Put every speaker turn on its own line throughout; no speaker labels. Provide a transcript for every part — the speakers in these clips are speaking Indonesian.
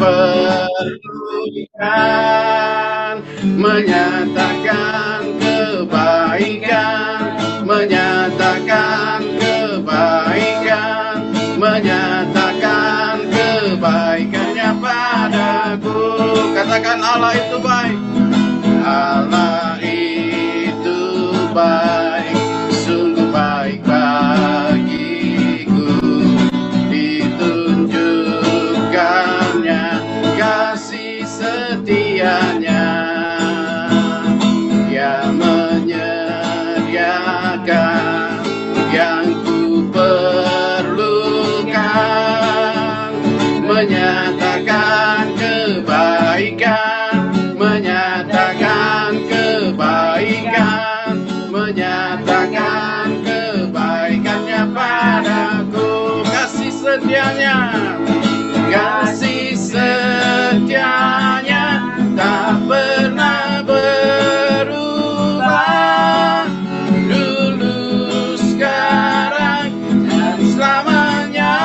perlukan, menyatakan kebaikan, menyatakan kebaikan, menyatakan kebaikannya padaku. Katakan Allah itu baik, Allah itu baik, sungguh baik bagiku. Ditunjukkannya kasih setianya, Dia menyediakan yang ku perlukan, menyatakan kebaikan, menyatakan kebaikan, menyatakan kebaikannya padaku. Kasih setianya, kasih setianya tak pernah berubah, dulu, sekarang, dan selamanya.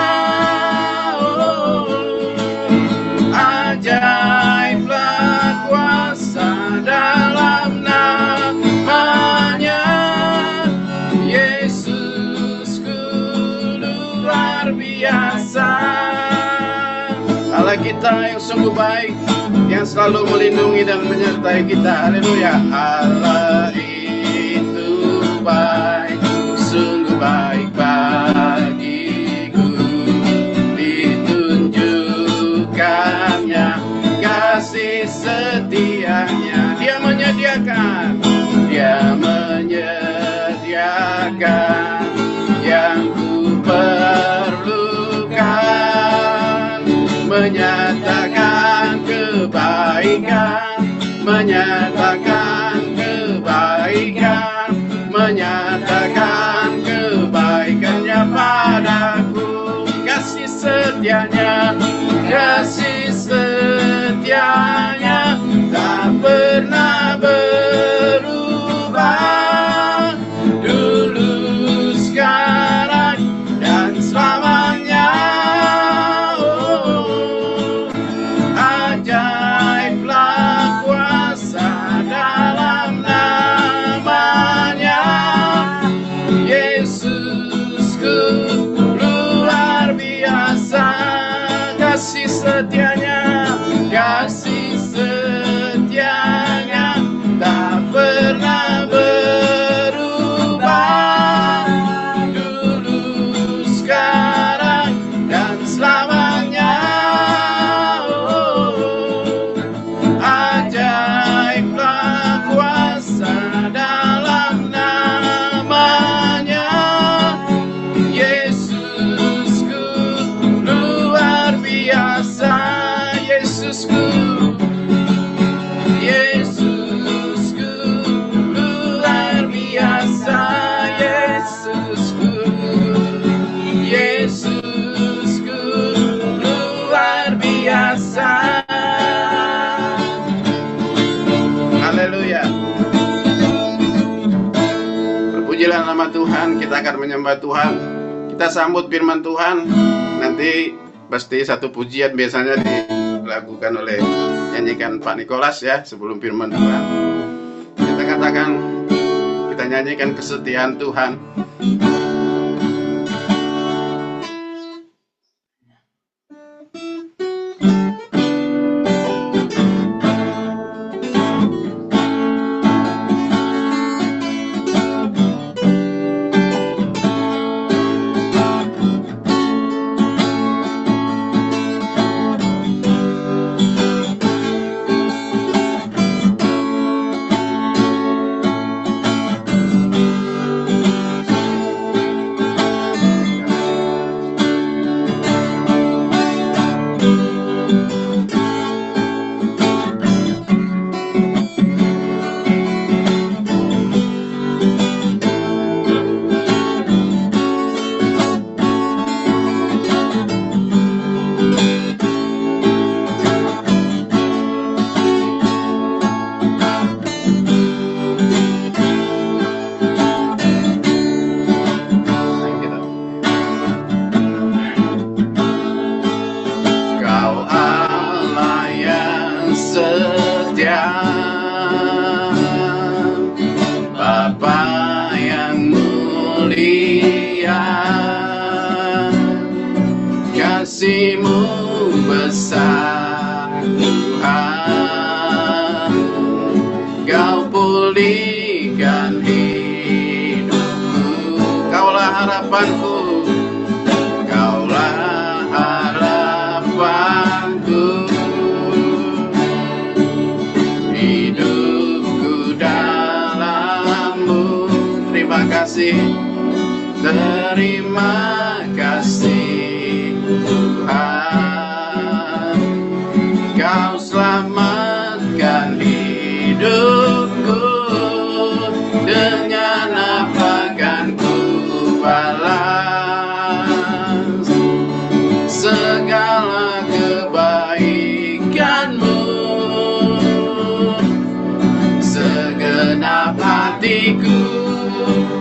Ajaiblah kuasa dalam namanya, Yesusku luar biasa. Allah kita yang sungguh baik, yang selalu melindungi dan menyertai kita. Haleluya. Allah itu baik, sungguh baik bagiku. Ditunjukkannya kasih setianya, Dia menyediakan, Dia menyediakan yang ku perlukan, menyatakan kebaikan, menyatakan kebaikan, menyatakan kebaikannya padaku. Kasih setianya, kasih setianya tak pernah berubah, dulu, sekarang, dan selamanya. Ajaiblah kuasa dalam namanya, Yesusku luar biasa. Kasih setianya, kasih setianya tak pernah berubah, dulu, sekarang, dan selamanya. Ajaiblah kuasa dalam namanya, Yesusku luar biasa. Yesusku, Yesusku luar biasa. Yesusku, Yesusku luar biasa. Haleluya. Terpujilah nama Tuhan. Kita akan menyembah Tuhan. Kita sambut firman Tuhan. Nanti pasti satu pujian biasanya dilakukan oleh nyanyikan Pak Nikolas ya sebelum firman Tuhan. Kita katakan, kita nyanyikan kesetiaan Tuhan. Kau setia, Bapa yang mulia, kasih-Mu besar Tuhan, Kau pulihkan hidupku. Kaulah harapanku, Kaulah harapanku, hidupku dalam-Mu. Terima kasih Tuhan, Kau selamatkan hidupku. Dengan apa kan ku balas segala kebaikan-Mu? Segenap hatiku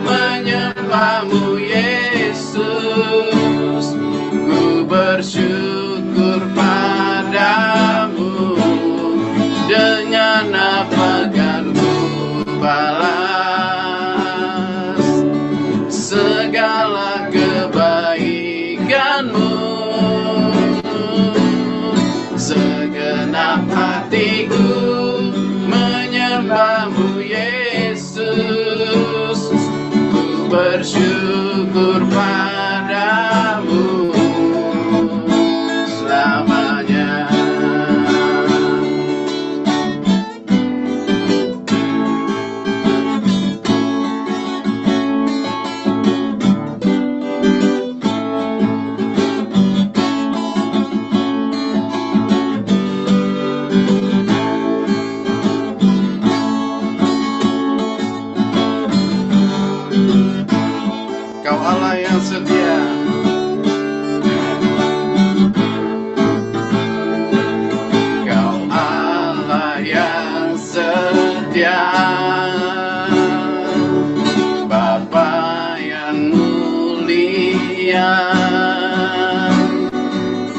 menyembah-Mu, Yesus. Ku bersyukur padamu. Dengan apa kan ku balas segala kebaikan-Mu? Segenap hatiku menyembah-Mu, Yesus. Ku bersyukur padamu selamanya. Kau Allah yang setia, Kau Allah yang setia, Bapa yang mulia,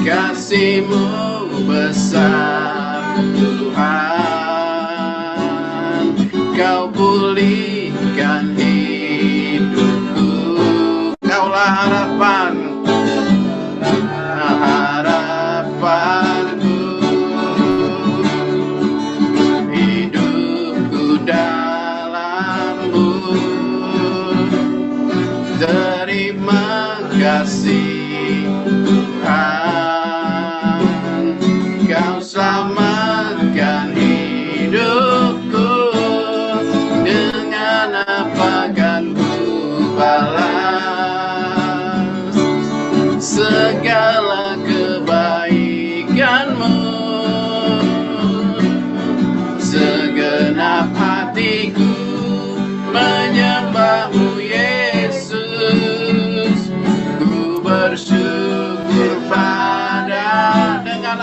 kasih-Mu besar Tuhan, Kau pulihkan hidupku. Kaulah harapanku, hidupku dalam-Mu. Terima kasih Tuhan, Kau selamatkan hidupku. Dengan apa kan ku balas segala kebaikan-Mu? Segenap hatiku menyembah-Mu, Yesus. Ku bersyukur pada. Dengan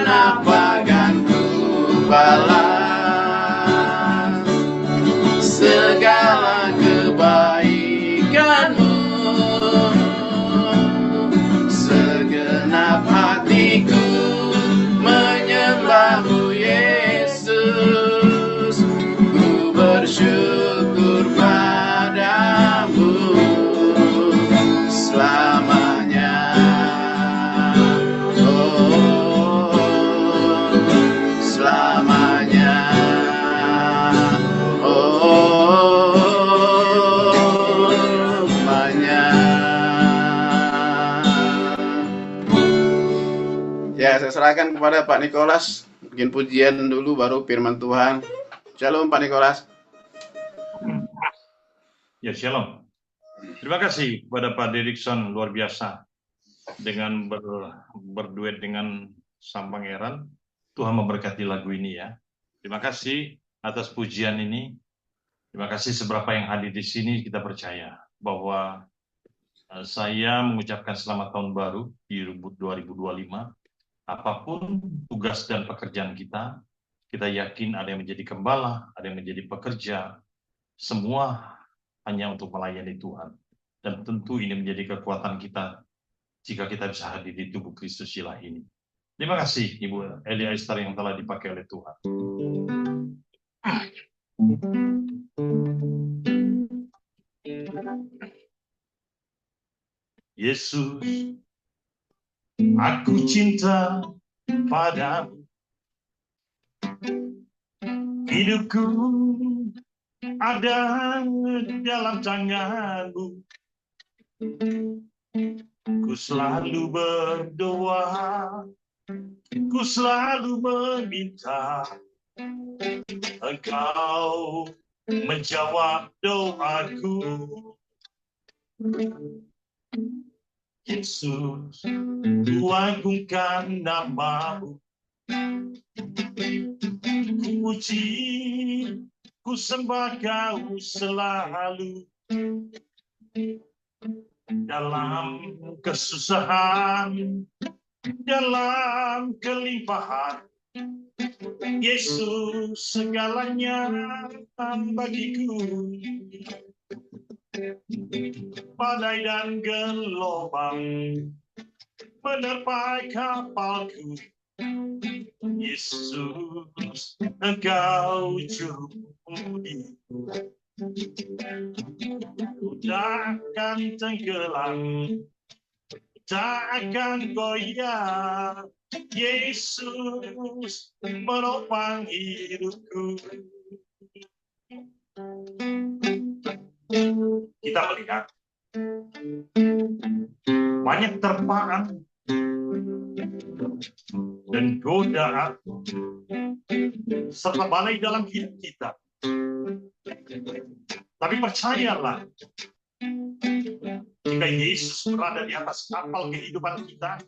apa kan ku balas segala kebaikan-Mu? Segenap hatiku menyembah-Mu, Yesus. Ku bersyukur padamu selamanya. Oh, selamanya. Ya, saya serahkan kepada Pak Nikolas. Bikin pujian dulu, baru firman Tuhan. Shalom, Pak Nikolas.
Ya, shalom. Terima kasih kepada Pak Dirikson, luar biasa. Dengan berduet dengan Sang Pangeran, Tuhan memberkati lagu ini ya. Terima kasih atas pujian ini. Terima kasih seberapa yang hadir di sini, kita percaya bahwa saya mengucapkan selamat tahun baru di 2025. Apapun tugas dan pekerjaan kita yakin ada yang menjadi gembala, ada yang menjadi pekerja, semua hanya untuk melayani Tuhan. Dan tentu ini menjadi kekuatan kita jika kita bisa hadir di tubuh Kristus Silah ini. Terima kasih Ibu Elia Esther yang telah dipakai oleh Tuhan. Yesus, aku cinta padamu. Hidupku ada dalam tanganmu. Ku selalu berdoa, ku selalu meminta Engkau menjawab doaku. Yesus, ku agungkan namamu. Ku puji, ku sembah Kau selalu. Dalam kesusahan, dalam kelimpahan, Yesus segalanya bagiku. Badai dan gelombang menerpa kapalku, Yesus Engkau juru. Tak akan tenggelam, tak akan goyah, Yesus menopang hidupku. Kita melihat banyak terpaan dan godaan serta badai dalam hidup kita. Tapi percayalah, jika Yesus berada di atas kapal kehidupan kita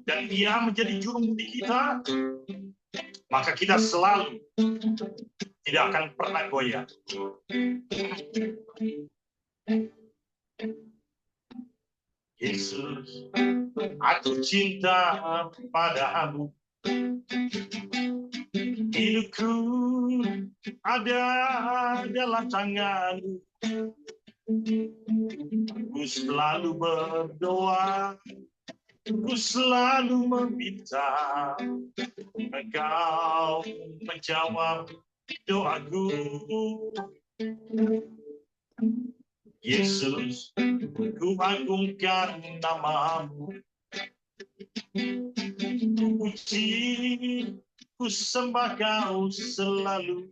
dan Dia menjadi juru mudi kita, maka kita selalu tidak akan pernah goyah. Yesus, aku cinta padamu. Hidupku ada dalam tanganmu. Ku selalu berdoa, ku selalu meminta Engkau menjawab doaku. Yesus, ku agungkan namamu. Ku puji, ku sembah Kau selalu.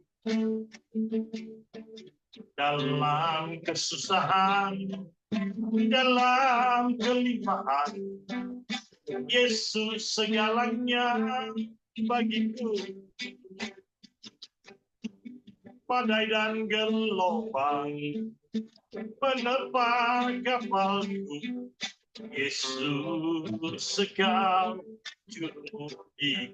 Dalam kesusahan, dalam kelimpahan, Yesus segalanya bagiku. Badai dan gelombang menerpa kapalku, Yesus Engkau juru mudi.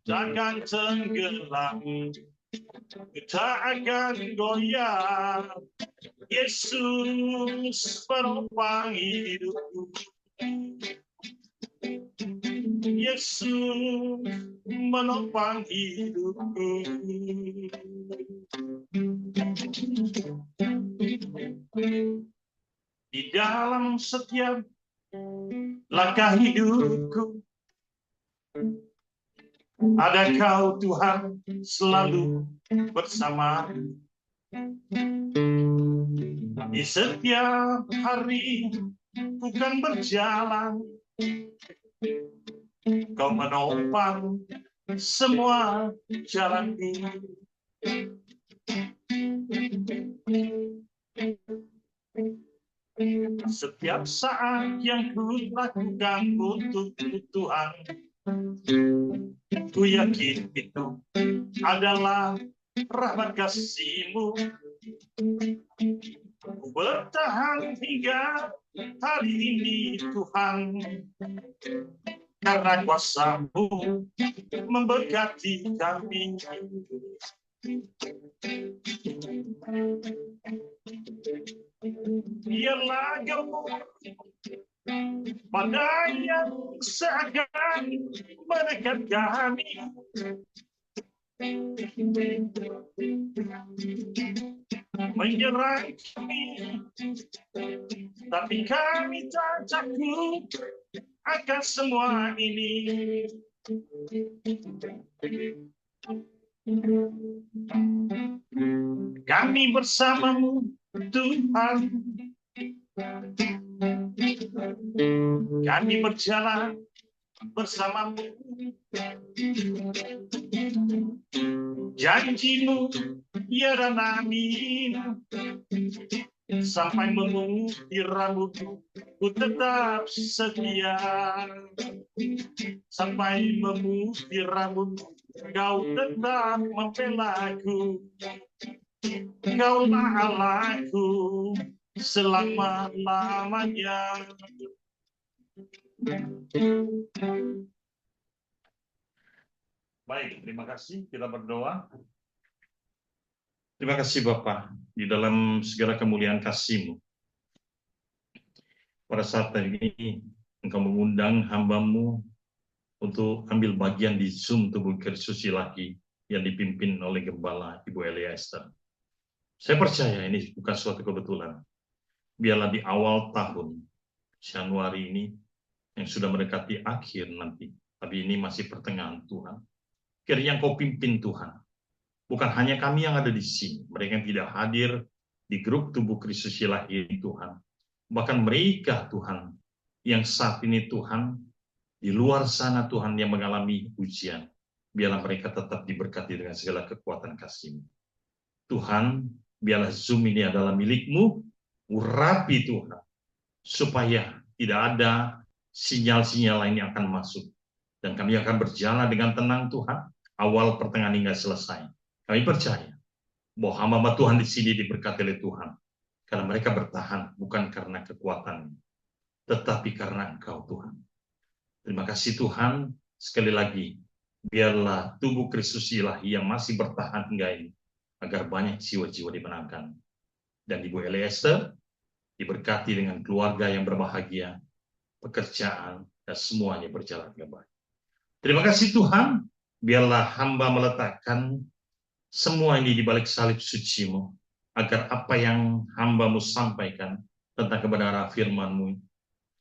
Takkan tenggelam, tak akan goyah, Yesus penopang hidupku. Yesus menopang hidupku. Di dalam setiap langkah hidupku, ada Kau Tuhan selalu bersama. Di setiap hari bukan berjalan, Kau menopang semua jalanku. Setiap saat yang ku lakukan untuk Tuhan, ku yakin itu adalah rahmat kasih-Mu. Ku bertahan hingga hari ini Tuhan, karena kuasa-Mu memberkati kami. Biarlah Kau badai yang seakan menekan kami, menyerang kami, tapi kami tak takut akan semua ini. Kami bersamamu, Tuhan. Kami berjalan bersamamu. Janjimu, ya dan amin. Sampai memutih rambutku, ku tetap setia. Sampai memutih rambutku, kau tetap membelaku. Kaulah Allahku selama-lamanya. Baik, terima kasih. Kita berdoa. Terima kasih Bapa, di dalam segala kemuliaan kasih-Mu. Pada saat ini, Engkau mengundang hamba-Mu untuk ambil bagian di Zoom Tubuh Kristus Ilahi yang dipimpin oleh Gembala Ibu Elia Esther. Saya percaya ini bukan suatu kebetulan. Biarlah di awal tahun, Januari ini, yang sudah mendekati akhir nanti, tapi ini masih pertengahan Tuhan. Kiranya Engkau pimpin Tuhan. Bukan hanya kami yang ada di sini, mereka yang tidak hadir di grup Tubuh Kristus Ilahi Tuhan. Bahkan mereka Tuhan, yang saat ini Tuhan, di luar sana Tuhan yang mengalami ujian. Biarlah mereka tetap diberkati dengan segala kekuatan kasih-Mu. Tuhan, biarlah Zoom ini adalah milik-Mu, urapi Tuhan. Supaya tidak ada sinyal-sinyal lain yang akan masuk. Dan kami akan berjalan dengan tenang Tuhan, awal pertengahan hingga selesai. Kami percaya bahwa hamba Tuhan di sini diberkati oleh Tuhan. Karena mereka bertahan bukan karena kekuatan, tetapi karena Engkau Tuhan. Terima kasih Tuhan. Sekali lagi, biarlah tubuh Kristus Ilahi yang masih bertahan hingga ini, agar banyak jiwa-jiwa dimenangkan. Dan Ibu Elia Esther diberkati dengan keluarga yang berbahagia, pekerjaan, dan semuanya berjalan dengan baik. Terima kasih Tuhan. Biarlah hamba meletakkan semua ini di balik salib suci-Mu, agar apa yang hamba-Mu sampaikan tentang kebenaran firman-Mu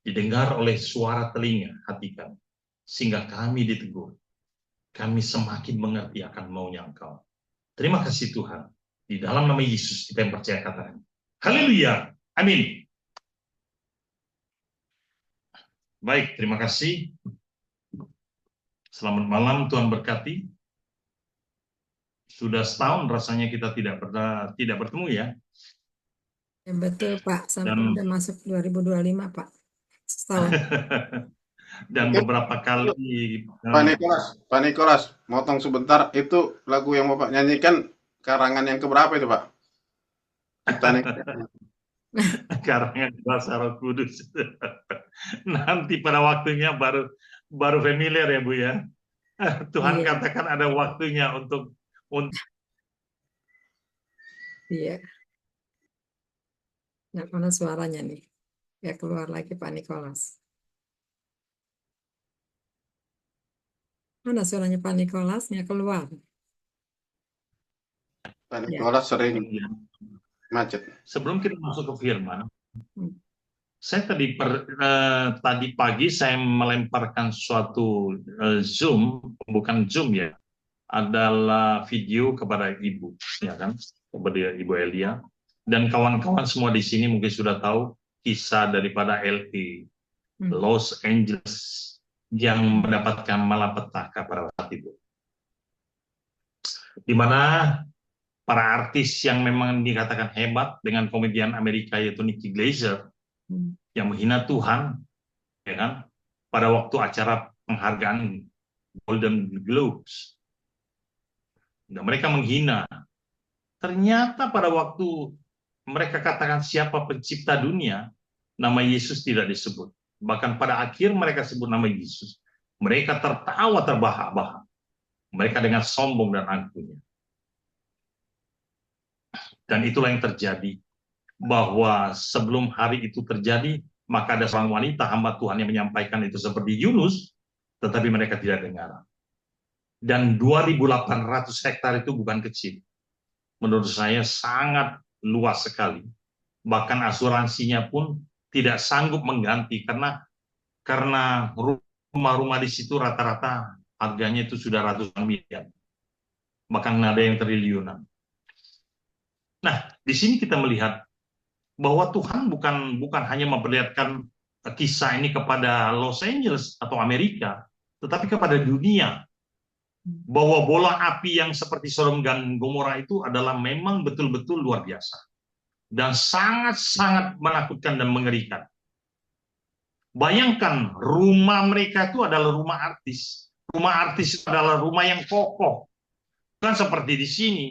didengar oleh suara telinga hati kami, sehingga kami ditegur. Kami semakin mengerti akan maunya Engkau. Terima kasih Tuhan. Di dalam nama Yesus kita yang percaya katakan. Haleluya. Amin. Baik, terima kasih. Selamat malam, Tuhan berkati. Sudah setahun rasanya kita tidak bertemu ya.
Ya, betul Pak, sampai udah masuk 2025 Pak. Setahun.
Dan beberapa kali
Pak Nikolas, motong sebentar, itu lagu yang Bapak nyanyikan karangan yang keberapa itu Pak?
Karangan Kuasa Roh Kudus. Nanti pada waktunya baru familiar ya Bu ya. Tuhan katakan ada waktunya untuk
Iya. Nah, mana suaranya nih? Ya keluar lagi Pak Nikolas. Mana suaranya Pak Nikolas? Nggak keluar.
Pak Nikolas sering macet.
Sebelum kita masuk ke firman, saya tadi pagi saya melemparkan suatu Zoom, bukan Zoom ya, adalah video kepada Ibu, ya kan, kepada Ibu Elia, dan kawan-kawan semua di sini mungkin sudah tahu kisah daripada LA, Los Angeles, yang mendapatkan malapetaka pada saat itu, di mana para artis yang memang dikatakan hebat dengan komedian Amerika yaitu Nikki Glaser yang menghina Tuhan, ya kan, pada waktu acara penghargaan Golden Globes. Dan mereka menghina. Ternyata pada waktu mereka katakan siapa pencipta dunia, nama Yesus tidak disebut. Bahkan pada akhir mereka sebut nama Yesus. Mereka tertawa terbahak-bahak. Mereka dengan sombong dan angkuhnya. Dan itulah yang terjadi. Bahwa sebelum hari itu terjadi, maka ada seorang wanita hamba Tuhan yang menyampaikan itu seperti Yunus, tetapi mereka tidak dengar. Dan 2.800 hektar itu bukan kecil. Menurut saya sangat luas sekali. Bahkan asuransinya pun tidak sanggup mengganti karena rumah-rumah di situ rata-rata harganya itu sudah ratusan miliar. Bahkan ada yang triliunan. Nah, di sini kita melihat bahwa Tuhan bukan hanya memperlihatkan kisah ini kepada Los Angeles atau Amerika, tetapi kepada dunia. Bahwa bola api yang seperti Sodom dan Gomora itu adalah memang betul-betul luar biasa. Dan sangat-sangat menakutkan dan mengerikan. Bayangkan, rumah mereka itu adalah rumah artis. Rumah artis itu adalah rumah yang kokoh. Bukan seperti di sini,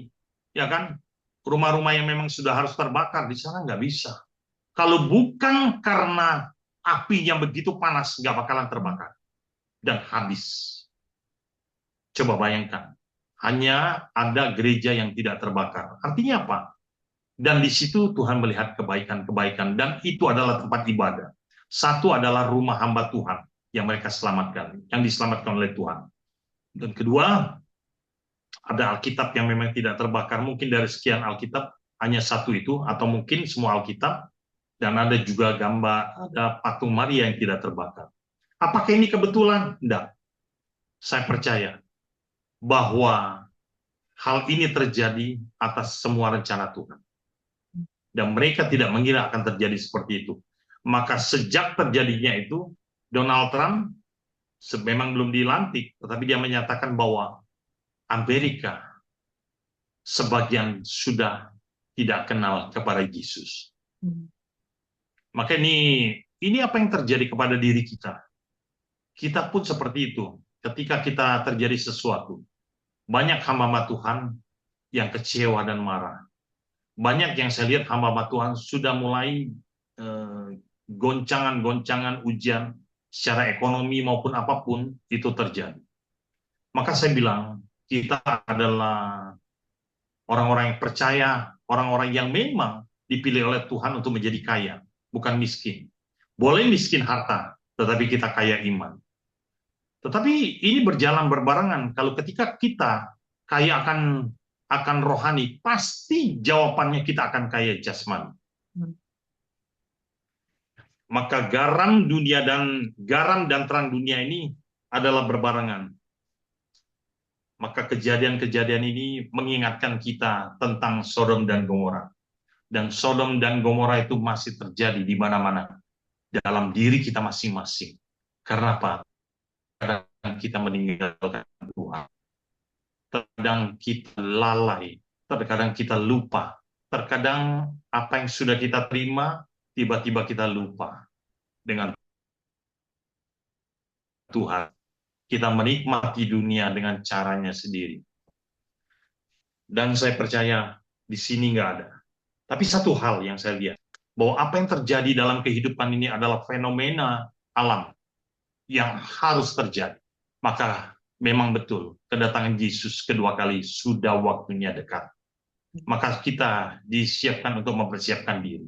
ya kan? Rumah-rumah yang memang sudah harus terbakar, di sana nggak bisa. Kalau bukan karena api yang begitu panas, nggak bakalan terbakar. Dan habis. Coba bayangkan, hanya ada gereja yang tidak terbakar. Artinya apa? Dan di situ Tuhan melihat kebaikan-kebaikan, dan itu adalah tempat ibadah. Satu adalah rumah hamba Tuhan yang mereka selamatkan, yang diselamatkan oleh Tuhan. Dan kedua, ada Alkitab yang memang tidak terbakar. Mungkin dari sekian Alkitab, hanya satu itu, atau mungkin semua Alkitab, dan ada juga gambar, ada patung Maria yang tidak terbakar. Apakah ini kebetulan? Tidak. Saya percaya bahwa hal ini terjadi atas semua rencana Tuhan. Dan mereka tidak mengira akan terjadi seperti itu. Maka sejak terjadinya itu, Donald Trump memang belum dilantik, tetapi dia menyatakan bahwa Amerika sebagian sudah tidak kenal kepada Yesus. Maka ini apa yang terjadi kepada diri kita. Kita pun seperti itu. Ketika kita terjadi sesuatu, banyak hamba Tuhan yang kecewa dan marah. Banyak yang saya lihat hamba Tuhan sudah mulai goncangan-goncangan ujian secara ekonomi maupun apapun itu terjadi. Maka saya bilang, kita adalah orang-orang yang percaya, orang-orang yang memang dipilih oleh Tuhan untuk menjadi kaya, bukan miskin. Boleh miskin harta, tetapi kita kaya iman. Tetapi ini berjalan berbarengan. Kalau ketika kita kaya akan rohani, pasti jawabannya kita akan kaya jasmani. Maka garam dan terang dunia ini adalah berbarengan. Maka kejadian-kejadian ini mengingatkan kita tentang Sodom dan Gomora. Dan Sodom dan Gomora itu masih terjadi di mana-mana. Dalam diri kita masing-masing. Karena apa? Kadang kita meninggalkan Tuhan. Terkadang kita lalai. Terkadang kita lupa. Terkadang apa yang sudah kita terima, tiba-tiba kita lupa dengan Tuhan. Kita menikmati dunia dengan caranya sendiri. Dan saya percaya di sini nggak ada. Tapi satu hal yang saya lihat, bahwa apa yang terjadi dalam kehidupan ini adalah fenomena alam yang harus terjadi. Maka memang betul, kedatangan Yesus kedua kali sudah waktunya dekat. Maka kita disiapkan untuk mempersiapkan diri.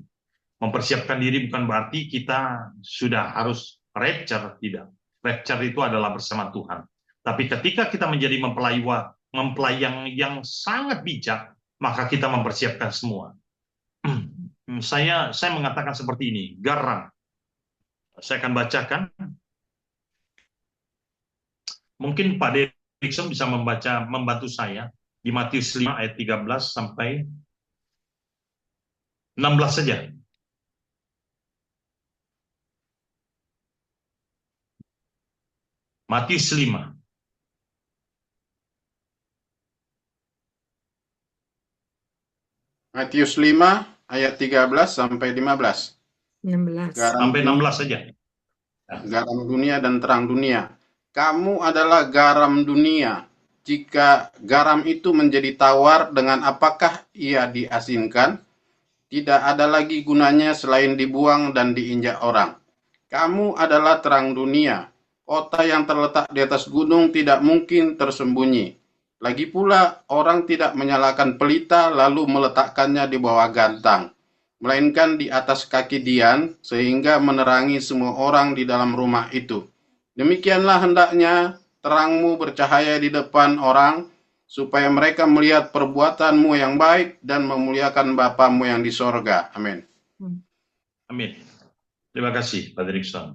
Mempersiapkan diri bukan berarti kita sudah harus rapture, tidak. Rapture itu adalah bersama Tuhan. Tapi ketika kita menjadi mempelai yang sangat bijak, maka kita mempersiapkan semua. Saya mengatakan seperti ini, garam. Saya akan bacakan. Mungkin Pak Derikson bisa membantu saya di Matius 5 ayat 13 sampai 16 saja. Matius 5.
Matius 5 ayat 13 sampai 15.
16.
Sampai 16 saja.
Garam dunia dan terang dunia. Kamu adalah garam dunia. Jika garam itu menjadi tawar, dengan apakah ia diasinkan? Tidak ada lagi gunanya selain dibuang dan diinjak orang. Kamu adalah terang dunia. Kota yang terletak di atas gunung tidak mungkin tersembunyi. Lagi pula, orang tidak menyalakan pelita lalu meletakkannya di bawah gantang, melainkan di atas kaki dian, sehingga menerangi semua orang di dalam rumah itu. Demikianlah hendaknya terangmu bercahaya di depan orang, supaya mereka melihat perbuatanmu yang baik dan memuliakan Bapamu yang di sorga. Amin.
Amin. Terima kasih, Pak Dirikson.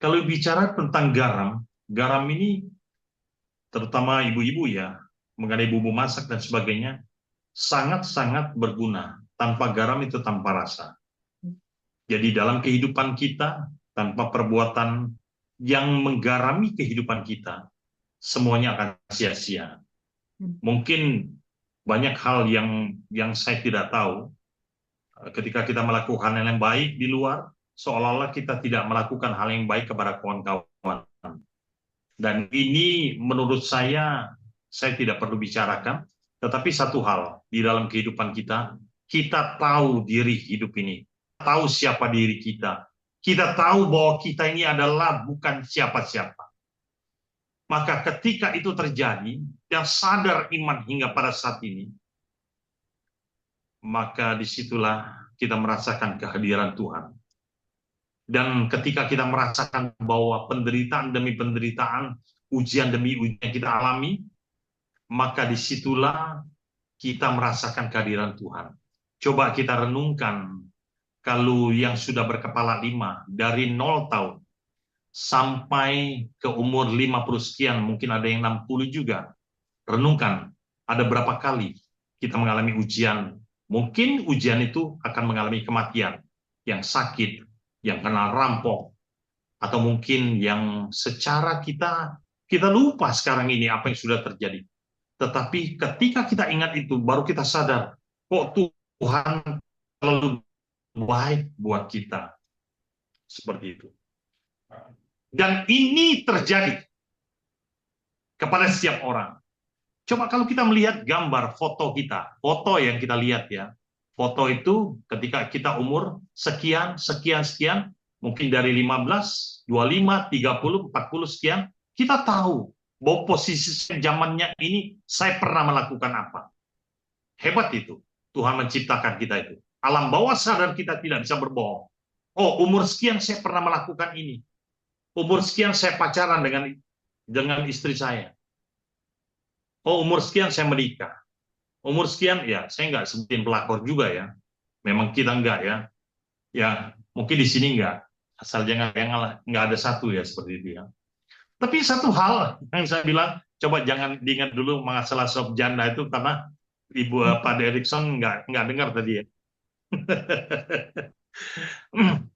Kalau bicara tentang garam ini terutama ibu-ibu ya, mengenai bumbu masak dan sebagainya, sangat-sangat berguna. Tanpa garam itu tanpa rasa. Jadi dalam kehidupan kita, tanpa perbuatan yang menggarami kehidupan kita, semuanya akan sia-sia. Mungkin banyak hal yang saya tidak tahu. Ketika kita melakukan hal yang baik di luar, seolah-olah kita tidak melakukan hal yang baik kepada kawan-kawan. Dan ini menurut saya tidak perlu bicarakan, tetapi satu hal di dalam kehidupan kita tahu diri hidup ini, tahu siapa diri kita tahu bahwa kita ini adalah bukan siapa-siapa. Maka ketika itu terjadi, dan sadar iman hingga pada saat ini, maka disitulah kita merasakan kehadiran Tuhan. Dan ketika kita merasakan bahwa penderitaan demi penderitaan, ujian demi ujian yang kita alami, maka disitulah kita merasakan kehadiran Tuhan. Coba kita renungkan, kalau yang sudah berkepala 5, dari 0 tahun sampai ke umur 50 sekian, mungkin ada yang 60 juga. Renungkan, ada berapa kali kita mengalami ujian. Mungkin ujian itu akan mengalami kematian, yang sakit, yang kena rampok, atau mungkin yang secara kita lupa sekarang ini apa yang sudah terjadi. Tetapi ketika kita ingat itu, baru kita sadar, kok Tuhan selalu baik buat kita. Seperti itu. Dan ini terjadi kepada setiap orang. Coba kalau kita melihat gambar foto kita, foto yang kita lihat ya, foto itu ketika kita umur sekian, mungkin dari 15, 25, 30, 40 sekian, kita tahu bahwa posisi zamannya ini saya pernah melakukan apa. Hebat itu, Tuhan menciptakan kita itu. Alam bawah sadar kita tidak bisa berbohong. Oh, umur sekian saya pernah melakukan ini. Umur sekian saya pacaran dengan istri saya. Oh, umur sekian saya menikah. Umur sekian, ya saya nggak sebutin pelakor juga ya. Memang kita nggak ya. Ya, mungkin di sini nggak. Asal jangan nggak ada satu ya seperti itu ya. Tapi satu hal yang saya bilang, coba jangan diingat dulu masalah sop janda itu, karena Ibu Pak Dirikson nggak dengar tadi ya.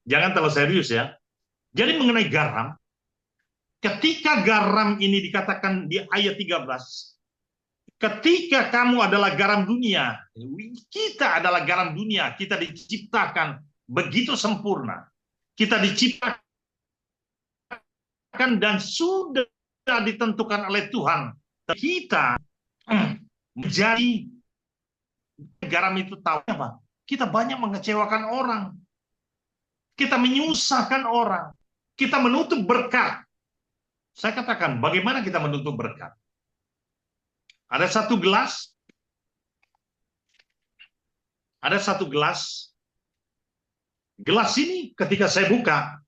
Jangan terlalu serius ya. Jadi mengenai garam, ketika garam ini dikatakan di ayat 13, ketika kamu adalah garam dunia, kita adalah garam dunia, kita diciptakan begitu sempurna. Kita diciptakan dan sudah ditentukan oleh Tuhan. Kita menjadi garam itu tahu apa? Kita banyak mengecewakan orang. Kita menyusahkan orang. Kita menutup berkat. Saya katakan, bagaimana kita menutup berkat? Ada satu gelas. Ada satu gelas. Gelas ini ketika saya buka,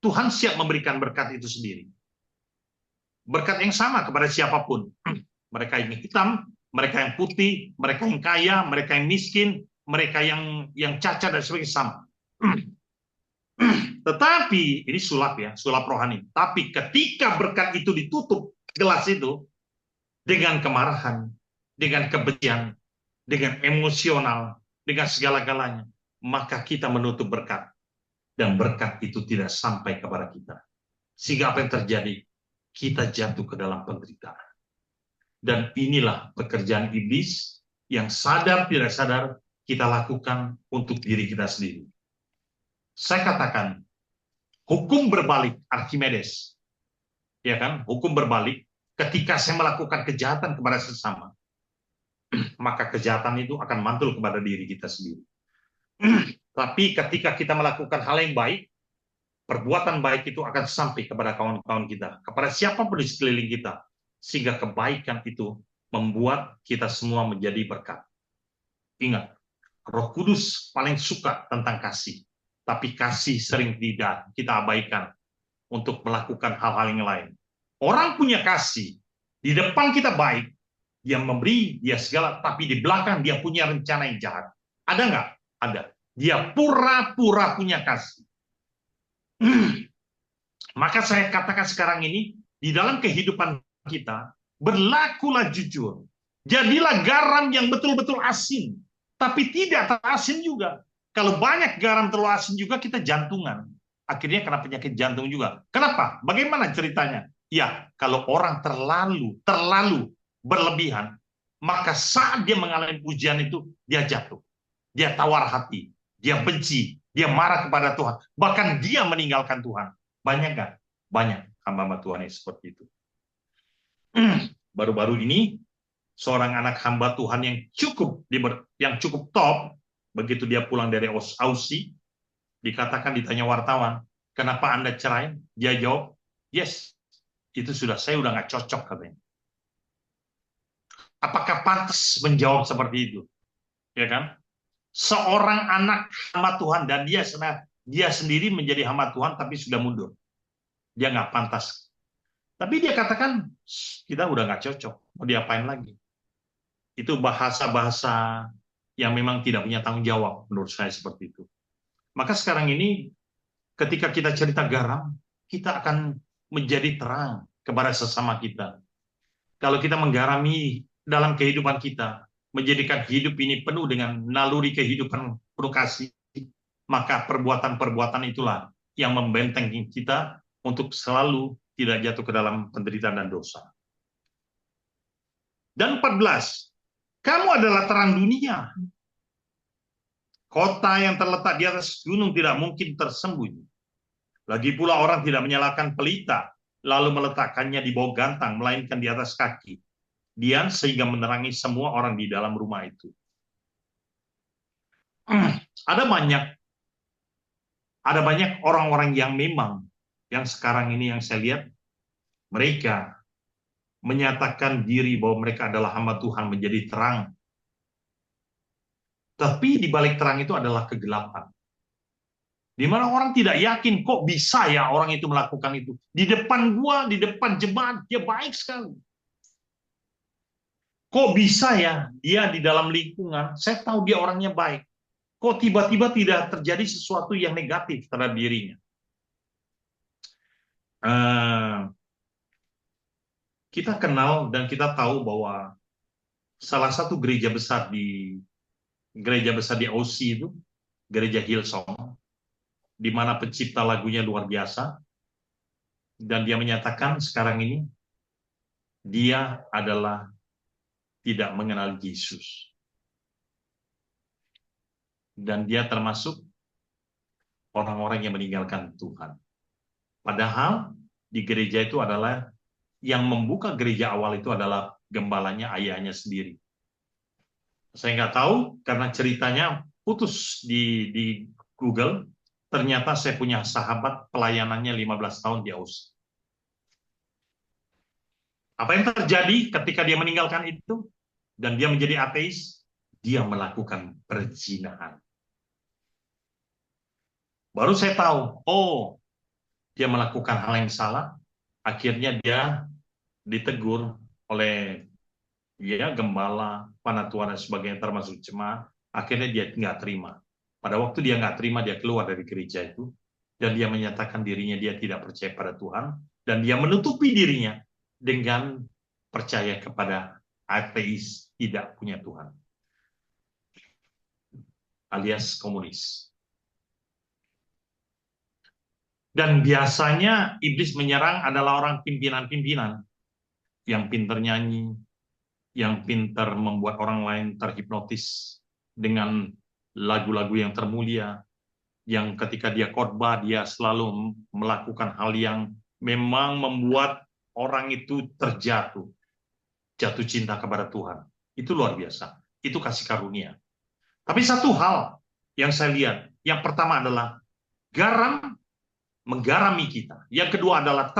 Tuhan siap memberikan berkat itu sendiri. Berkat yang sama kepada siapapun. Mereka yang hitam, mereka yang putih, mereka yang kaya, mereka yang miskin, mereka yang cacat dan sebagainya sama. Tetapi, ini sulap ya, sulap rohani. Tapi ketika berkat itu ditutup, gelas itu, dengan kemarahan, dengan kebencian, dengan emosional, dengan segala-galanya, maka kita menutup berkat. Dan berkat itu tidak sampai kepada kita. Sehingga apa yang terjadi? Kita jatuh ke dalam penderitaan. Dan inilah pekerjaan iblis yang sadar tidak sadar kita lakukan untuk diri kita sendiri. Saya katakan, hukum berbalik Archimedes. Ya kan? Hukum berbalik, ketika saya melakukan kejahatan kepada sesama, maka kejahatan itu akan mantul kepada diri kita sendiri. Tapi ketika kita melakukan hal yang baik, perbuatan baik itu akan sampai kepada kawan-kawan kita, kepada siapapun di sekeliling kita, sehingga kebaikan itu membuat kita semua menjadi berkat. Ingat, Roh Kudus paling suka tentang kasih, tapi kasih sering tidak kita abaikan. untuk melakukan hal-hal yang lain. Orang punya kasih, di depan kita baik, dia memberi, dia segala, tapi di belakang dia punya rencana yang jahat. Ada nggak? Ada. Dia pura-pura punya kasih. Maka saya katakan sekarang ini, di dalam kehidupan kita, berlakulah jujur. Jadilah garam yang betul-betul asin, tapi tidak terasin juga. Kalau banyak garam terlalu asin juga, kita jantungan. Akhirnya kena penyakit jantung juga. Kenapa? Bagaimana ceritanya? Ya, kalau orang terlalu berlebihan, maka saat dia mengalami pujian itu, dia jatuh. Dia tawar hati, dia benci, dia marah kepada Tuhan. Bahkan dia meninggalkan Tuhan. Banyak nggak? Banyak hamba Tuhan yang seperti itu. Baru-baru ini, seorang anak hamba Tuhan yang cukup top, begitu dia pulang dari Aussie, dikatakan, ditanya wartawan, kenapa Anda cerai? Dia jawab, yes, itu saya udah nggak cocok katanya. Apakah pantas menjawab seperti itu? Ya kan? Seorang anak hamba Tuhan dan dia sendiri menjadi hamba Tuhan tapi sudah mundur. Dia nggak pantas. Tapi dia katakan, kita udah nggak cocok, mau diapain lagi? Itu bahasa-bahasa yang memang tidak punya tanggung jawab, menurut saya seperti itu. Maka sekarang ini, ketika kita cerita garam, kita akan menjadi terang kepada sesama kita. Kalau kita menggarami dalam kehidupan kita, menjadikan hidup ini penuh dengan naluri kehidupan penuh kasih, maka perbuatan-perbuatan itulah yang membenteng kita untuk selalu tidak jatuh ke dalam penderitaan dan dosa. Dan 14, kamu adalah terang dunia. Kota yang terletak di atas gunung tidak mungkin tersembunyi. Lagi pula orang tidak menyalakan pelita, lalu meletakkannya di bawah gantang, melainkan di atas kaki. Dia sehingga menerangi semua orang di dalam rumah itu. Ada banyak orang-orang yang memang, yang sekarang ini yang saya lihat, mereka menyatakan diri bahwa mereka adalah hamba Tuhan, menjadi terang. Tapi di balik terang itu adalah kegelapan. Di mana orang tidak yakin, kok bisa ya orang itu melakukan itu. Di depan gua, di depan jemaat, dia baik sekali. Kok bisa ya dia di dalam lingkungan, saya tahu dia orangnya baik. Kok tiba-tiba tidak terjadi sesuatu yang negatif terhadap dirinya. Kita kenal dan kita tahu bahwa salah satu gereja besar di Aussie itu, gereja Hillsong, di mana pencipta lagunya luar biasa, dan dia menyatakan sekarang ini dia adalah tidak mengenal Yesus, dan dia termasuk orang-orang yang meninggalkan Tuhan. Padahal di gereja itu adalah yang membuka gereja awal itu adalah gembalanya, ayahnya sendiri. Saya nggak tahu karena ceritanya putus di Google. Ternyata saya punya sahabat pelayanannya 15 tahun di Aussie. Apa yang terjadi ketika dia meninggalkan itu dan dia menjadi ateis? Dia melakukan perzinahan. Baru saya tahu, oh, dia melakukan hal yang salah. Akhirnya dia ditegur oleh gembala, panatuan dan sebagainya, termasuk jemaat. Akhirnya dia nggak terima. Pada waktu dia nggak terima, dia keluar dari gereja itu, dan dia menyatakan dirinya dia tidak percaya pada Tuhan, dan dia menutupi dirinya dengan percaya kepada ateis, tidak punya Tuhan, alias komunis. Dan biasanya iblis menyerang adalah orang pimpinan-pimpinan yang pintar nyanyi, yang pintar membuat orang lain terhipnotis dengan lagu-lagu yang termulia, yang ketika dia khotbah dia selalu melakukan hal yang memang membuat orang itu jatuh cinta kepada Tuhan. Itu luar biasa. Itu kasih karunia. Tapi satu hal yang saya lihat, yang pertama adalah garam menggarami kita. Yang kedua adalah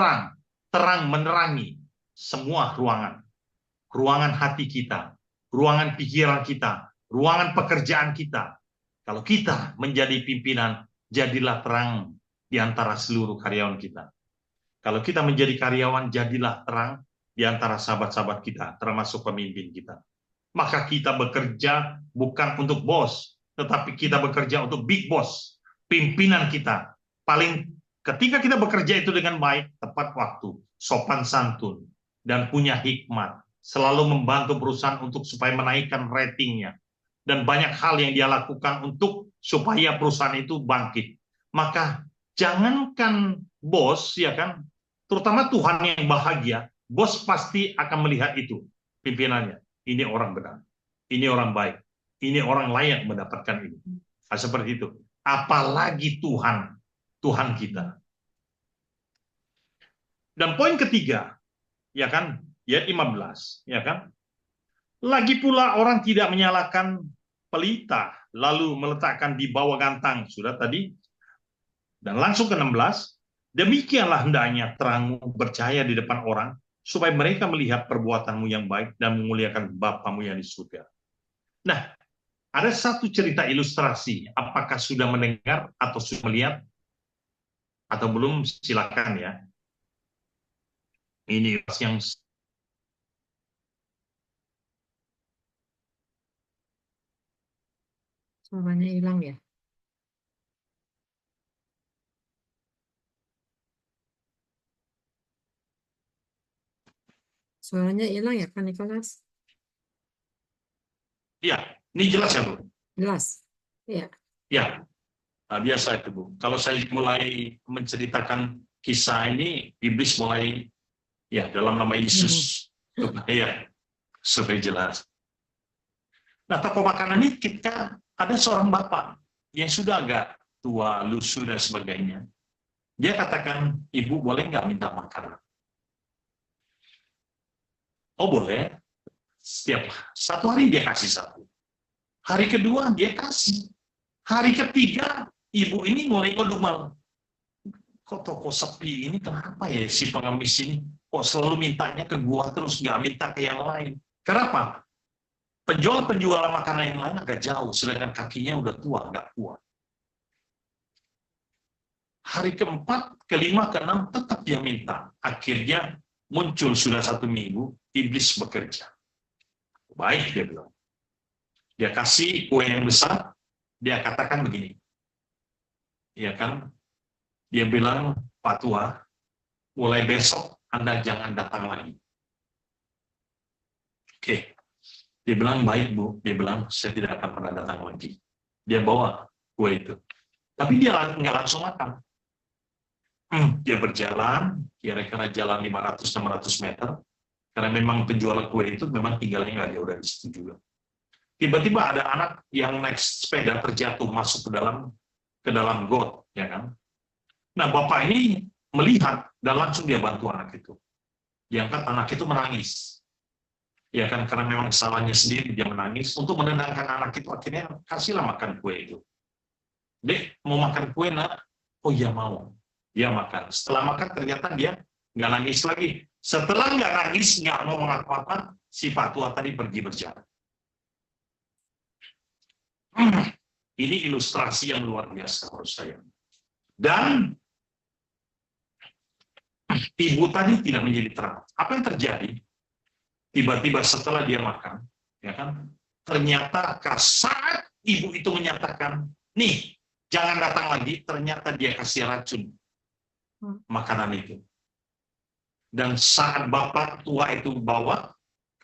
terang menerangi semua ruangan hati kita, ruangan pikiran kita, ruangan pekerjaan kita. Kalau kita menjadi pimpinan, jadilah terang di antara seluruh karyawan kita. Kalau kita menjadi karyawan, jadilah terang di antara sahabat-sahabat kita, termasuk pemimpin kita. Maka kita bekerja bukan untuk bos, tetapi kita bekerja untuk big boss, pimpinan kita. Ketika kita bekerja itu dengan baik, tepat waktu, sopan santun, dan punya hikmat, selalu membantu perusahaan untuk supaya menaikkan ratingnya, dan banyak hal yang dia lakukan untuk supaya perusahaan itu bangkit. Maka jangankan bos, ya kan, terutama Tuhan yang bahagia, bos pasti akan melihat itu pimpinannya. Ini orang benar, ini orang baik, ini orang layak mendapatkan ini. Nah, seperti itu. Apalagi Tuhan kita. Dan poin ketiga, ya kan, ayat 15, ya kan. Lagi pula orang tidak menyalakan pelita lalu meletakkan di bawah gantang, sudah tadi. Dan langsung ke 16, demikianlah hendaknya terangmu bercahaya di depan orang, supaya mereka melihat perbuatanmu yang baik dan memuliakan Bapamu yang di surga. Nah, ada satu cerita ilustrasi. Apakah sudah mendengar atau sudah melihat? Atau belum, silakan ya. Ini yang
Suaranya hilang ya. Suaranya hilang ya, Pak Nikolas?
ya, ini jelas ya, Bu?
Jelas. Iya.
Ya, nah, biasa itu, Bu. Kalau saya mulai menceritakan kisah ini, iblis mulai, ya, dalam nama Yesus, supaya jelas. Nah, toko makanan ini kita ada seorang bapak yang sudah agak tua, lusuh dan sebagainya. Dia katakan, ibu boleh nggak minta makanan? Oh boleh. Setiap satu hari dia kasih satu. Hari kedua dia kasih. Hari ketiga ibu ini mulai ngedumel. Kok toko sepi ini kenapa ya si pengemis ini? Kok selalu mintanya ke gua terus nggak minta ke yang lain? Kenapa? Penjual-penjual makanan yang lain agak jauh, sedangkan kakinya udah tua, nggak kuat. Hari keempat, kelima, keenam tetap dia minta. Akhirnya muncul sudah 1 minggu, iblis bekerja. Baik, dia bilang. Dia kasih kue yang besar, dia katakan begini. Ya kan? Dia bilang, Pak Tua, mulai besok Anda jangan datang lagi. Oke. Dia bilang, baik Bu. Dia bilang, saya tidak akan pernah datang lagi. Dia bawa kue itu. Tapi dia nggak langsung makan. Dia berjalan, kira-kira jalan 500-600 meter, karena memang penjual kue itu memang tinggalnya nggak jauh dari situ juga. Tiba-tiba ada anak yang naik sepeda terjatuh masuk ke dalam got, ya kan? Nah, bapak ini melihat dan langsung dia bantu anak itu. Diangkat, anak itu menangis. Ya kan, karena memang kesalahannya sendiri dia menangis. Untuk menenangkan anak itu, akhirnya kasihlah makan kue itu. Dek, mau makan kue nak? Oh iya mau. Dia makan. Setelah makan ternyata dia nggak nangis lagi. Setelah nggak nangis, nggak mau apa-apa, si Pak Tua tadi pergi berjalan. Ini ilustrasi yang luar biasa menurut saya. Dan ibu tadi tidak menjadi terang. Apa yang terjadi? Tiba-tiba setelah dia makan, ya kan? Ternyata saat ibu itu menyatakan, nih, jangan datang lagi, ternyata dia kasih racun makanan itu. Dan saat bapak tua itu bawa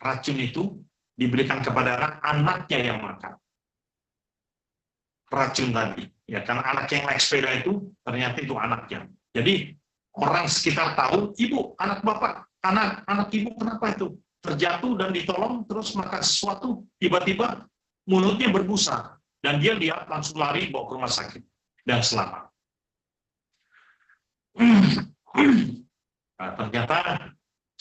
racun itu diberikan kepada anaknya yang makan racun tadi, ya kan, anak yang naik sepeda itu ternyata itu anaknya. Jadi orang sekitar tahu, ibu, anak bapak, anak ibu kenapa itu terjatuh dan ditolong terus makan sesuatu, tiba-tiba mulutnya berbusa dan dia lihat langsung lari bawa ke rumah sakit dan selamat. Nah, ternyata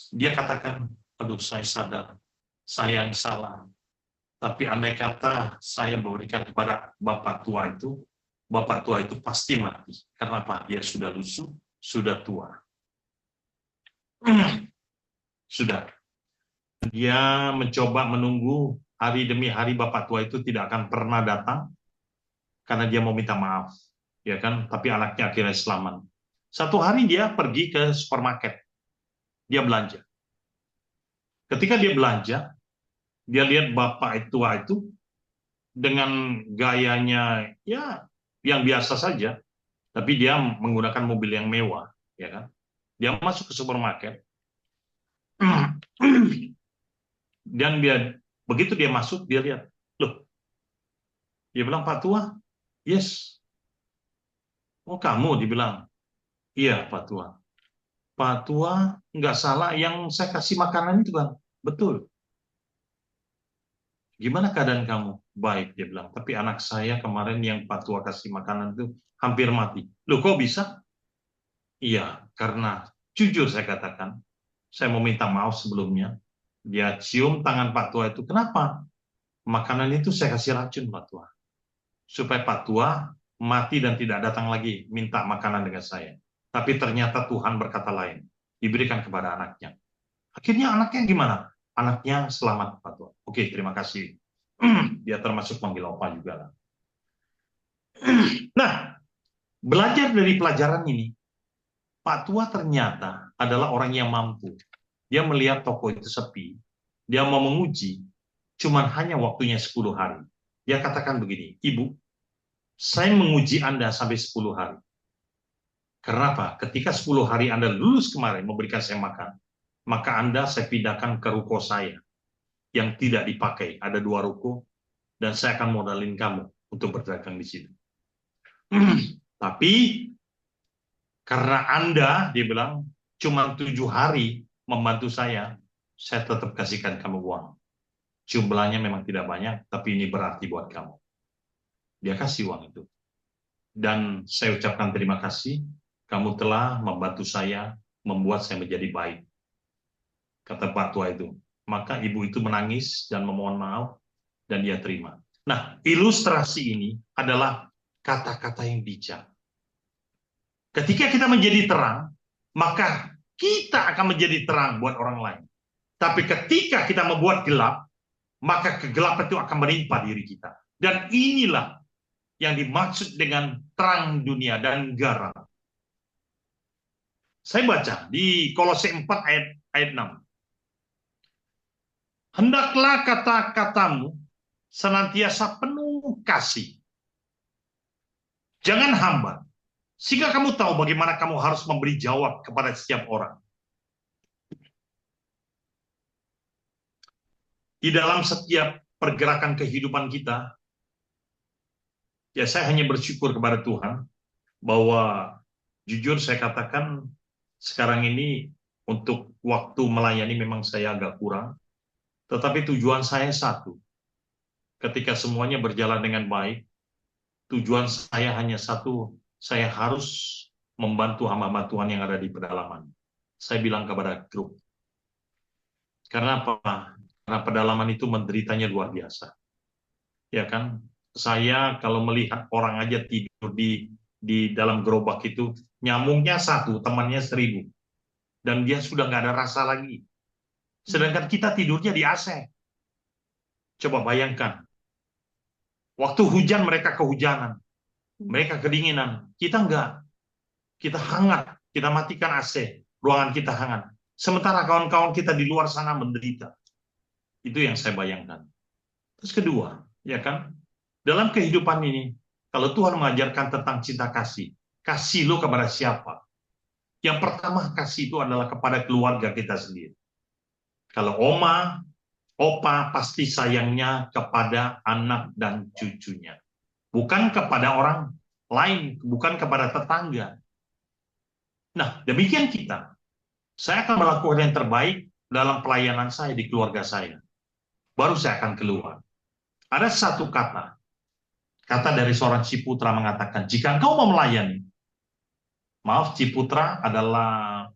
dia katakan, aduh saya sadar, saya yang salah. Tapi andai kata saya memberikan kepada bapak tua itu pasti mati. Kenapa? Dia sudah lusuh, sudah tua. Sudah. Dia mencoba menunggu hari demi hari bapak tua itu tidak akan pernah datang, karena dia mau minta maaf. Ya kan? Tapi anaknya akhirnya selamat. Satu hari dia pergi ke supermarket, dia belanja. Ketika dia belanja, dia lihat bapak tua itu dengan gayanya ya yang biasa saja, tapi dia menggunakan mobil yang mewah, ya kan? Dia masuk ke supermarket, dan begitu dia masuk, dia lihat, loh, dia bilang, Pak Tua, yes, oh kamu, dibilang, iya Pak Tua. Pak Tua nggak salah yang saya kasih makanan itu kan, betul. Gimana keadaan kamu? Baik, dia bilang. Tapi anak saya kemarin yang Pak Tua kasih makanan itu hampir mati. Loh, kok bisa? Iya, karena jujur saya katakan, saya mau minta maaf sebelumnya. Dia cium tangan Pak Tua itu. Kenapa? Makanan itu saya kasih racun, Pak Tua. Supaya Pak Tua mati dan tidak datang lagi minta makanan dengan saya. Tapi ternyata Tuhan berkata lain. Diberikan kepada anaknya. Akhirnya anaknya gimana? Anaknya selamat, Pak Tua. Oke, terima kasih. Dia termasuk manggil opa juga lah. Nah, belajar dari pelajaran ini, Pak Tua ternyata adalah orang yang mampu. Dia melihat toko itu sepi. Dia mau menguji, cuman hanya waktunya 10 hari. Dia katakan begini, Ibu, saya menguji Anda sampai 10 hari. Kenapa? Ketika 10 hari Anda lulus kemarin memberikan saya makan, maka Anda saya pindahkan ke ruko saya yang tidak dipakai. Ada 2 ruko, dan saya akan modalin kamu untuk berdagang di situ. Tapi karena Anda, dia bilang, cuma 7 hari membantu saya tetap kasihkan kamu uang. Jumlahnya memang tidak banyak, tapi ini berarti buat kamu. Dia kasih uang itu. Dan saya ucapkan terima kasih, kamu telah membantu saya, membuat saya menjadi baik. Kata Pak Tua itu. Maka ibu itu menangis dan memohon maaf, dan dia terima. Nah, ilustrasi ini adalah kata-kata yang bijak. Ketika kita menjadi terang, maka kita akan menjadi terang buat orang lain. Tapi ketika kita membuat gelap, maka kegelapan itu akan menimpa diri kita. Dan inilah yang dimaksud dengan terang dunia dan garam. Saya baca di Kolose 4 ayat 6. Hendaklah kata-katamu senantiasa penuh kasih. Jangan hambar. Sehingga kamu tahu bagaimana kamu harus memberi jawab kepada setiap orang. Di dalam setiap pergerakan kehidupan kita, ya saya hanya bersyukur kepada Tuhan bahwa jujur saya katakan sekarang ini untuk waktu melayani memang saya agak kurang. Tetapi tujuan saya satu. Ketika semuanya berjalan dengan baik, tujuan saya hanya satu, saya harus membantu hamba-hamba Tuhan yang ada di pedalaman. Saya bilang kepada grup. Karena apa? Karena pedalaman itu menderitanya luar biasa. Ya kan? Saya kalau melihat orang aja tidur di dalam gerobak itu, nyamuknya 1, temannya 1000. Dan dia sudah nggak ada rasa lagi. Sedangkan kita tidurnya di AC. Coba bayangkan. Waktu hujan mereka kehujanan. Mereka kedinginan. Kita enggak. Kita hangat. Kita matikan AC. Ruangan kita hangat. Sementara kawan-kawan kita di luar sana menderita. Itu yang saya bayangkan. Terus kedua, ya kan? Dalam kehidupan ini, kalau Tuhan mengajarkan tentang cinta kasih, kasih lo kepada siapa? Yang pertama kasih itu adalah kepada keluarga kita sendiri. Kalau oma, opa pasti sayangnya kepada anak dan cucunya. Bukan kepada orang lain, bukan kepada tetangga. Nah, demikian kita. Saya akan melakukan yang terbaik dalam pelayanan saya di keluarga saya. Baru saya akan keluar. Ada satu kata dari seorang Ciputra mengatakan, jika engkau mau melayani, maaf, Ciputra adalah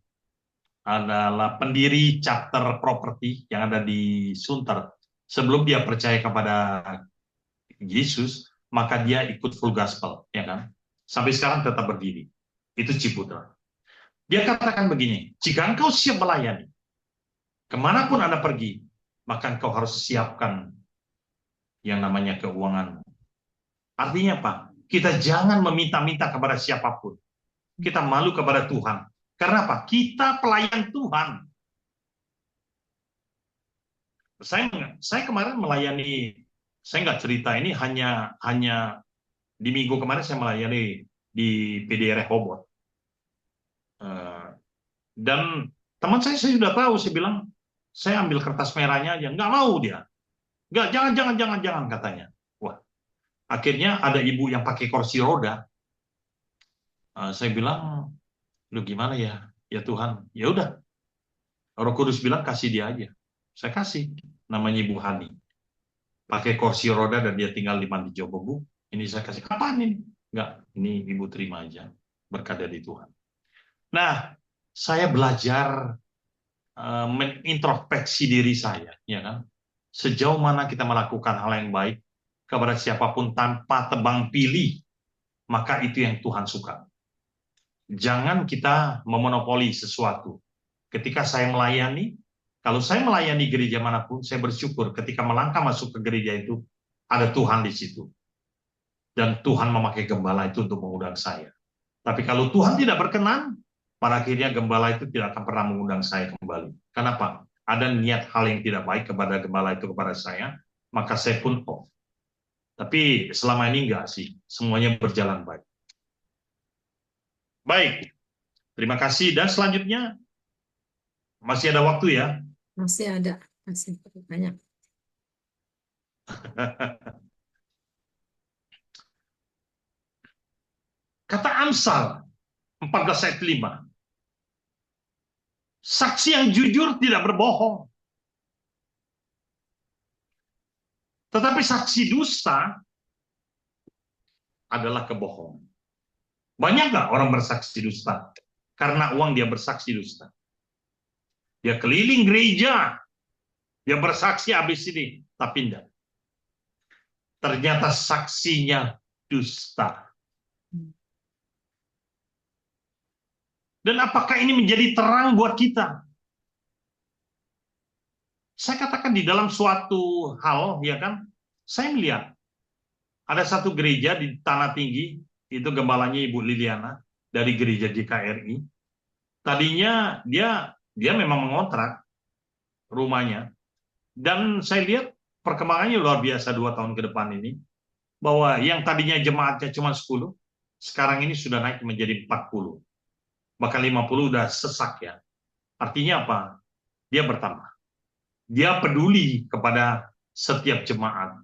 pendiri chapter properti yang ada di Sunter. Sebelum dia percaya kepada Yesus, maka dia ikut full gospel, ya kan? Sampai sekarang tetap berdiri. Itu Ciputra. Dia katakan begini, jika engkau siap melayani, kemanapun Anda pergi, maka engkau harus siapkan yang namanya keuangan. Artinya apa? Kita jangan meminta-minta kepada siapapun. Kita malu kepada Tuhan. Karena apa? Kita pelayan Tuhan. Saya kemarin melayani, saya nggak cerita ini, hanya di minggu kemarin saya melayani di PD Rehoboth. Dan teman saya sudah tahu, saya bilang, saya ambil kertas merahnya aja, nggak mau dia. Nggak, jangan katanya. Wah, akhirnya ada ibu yang pakai kursi roda. Saya bilang, lu gimana ya? Ya Tuhan, ya udah. Roh Kudus bilang kasih dia aja. Saya kasih. Namanya Ibu Hani. Pakai kursi roda dan dia tinggal di Mandi Jobo, Bu. Ini saya kasih. Kapan ini? Enggak, ini Ibu terima aja. Berkat dari Tuhan. Nah, saya belajar menintrospeksi diri saya, ya kan? Sejauh mana kita melakukan hal yang baik kepada siapapun tanpa tebang pilih, maka itu yang Tuhan suka. Jangan kita memonopoli sesuatu. Ketika saya melayani, kalau saya melayani gereja manapun, saya bersyukur ketika melangkah masuk ke gereja itu, ada Tuhan di situ. Dan Tuhan memakai gembala itu untuk mengundang saya. Tapi kalau Tuhan tidak berkenan, pada akhirnya gembala itu tidak akan pernah mengundang saya kembali. Kenapa? Ada niat hal yang tidak baik kepada gembala itu kepada saya, maka saya pun off. Tapi selama ini enggak sih, semuanya berjalan baik. Baik, terima kasih. Dan selanjutnya, masih ada waktu ya?
Masih ada, masih banyak.
Kata Amsal 14 ayat 5. Saksi yang jujur tidak berbohong. Tetapi saksi dusta adalah kebohongan. Banyak nggak orang bersaksi dusta? Karena uang dia bersaksi dusta. Dia keliling gereja, dia bersaksi habis ini, tapi enggak. Ternyata saksinya dusta. Dan apakah ini menjadi terang buat kita? Saya katakan di dalam suatu hal, ya kan, saya melihat ada satu gereja di Tanah Tinggi, itu gembalanya Ibu Liliana dari gereja GKRI. Tadinya dia memang mengontrak rumahnya, dan saya lihat perkembangannya luar biasa 2 tahun ke depan ini, bahwa yang tadinya jemaatnya cuma 10, sekarang ini sudah naik menjadi 40. Bahkan 50 udah sesak ya. Artinya apa? Dia bertambah. Dia peduli kepada setiap jemaat.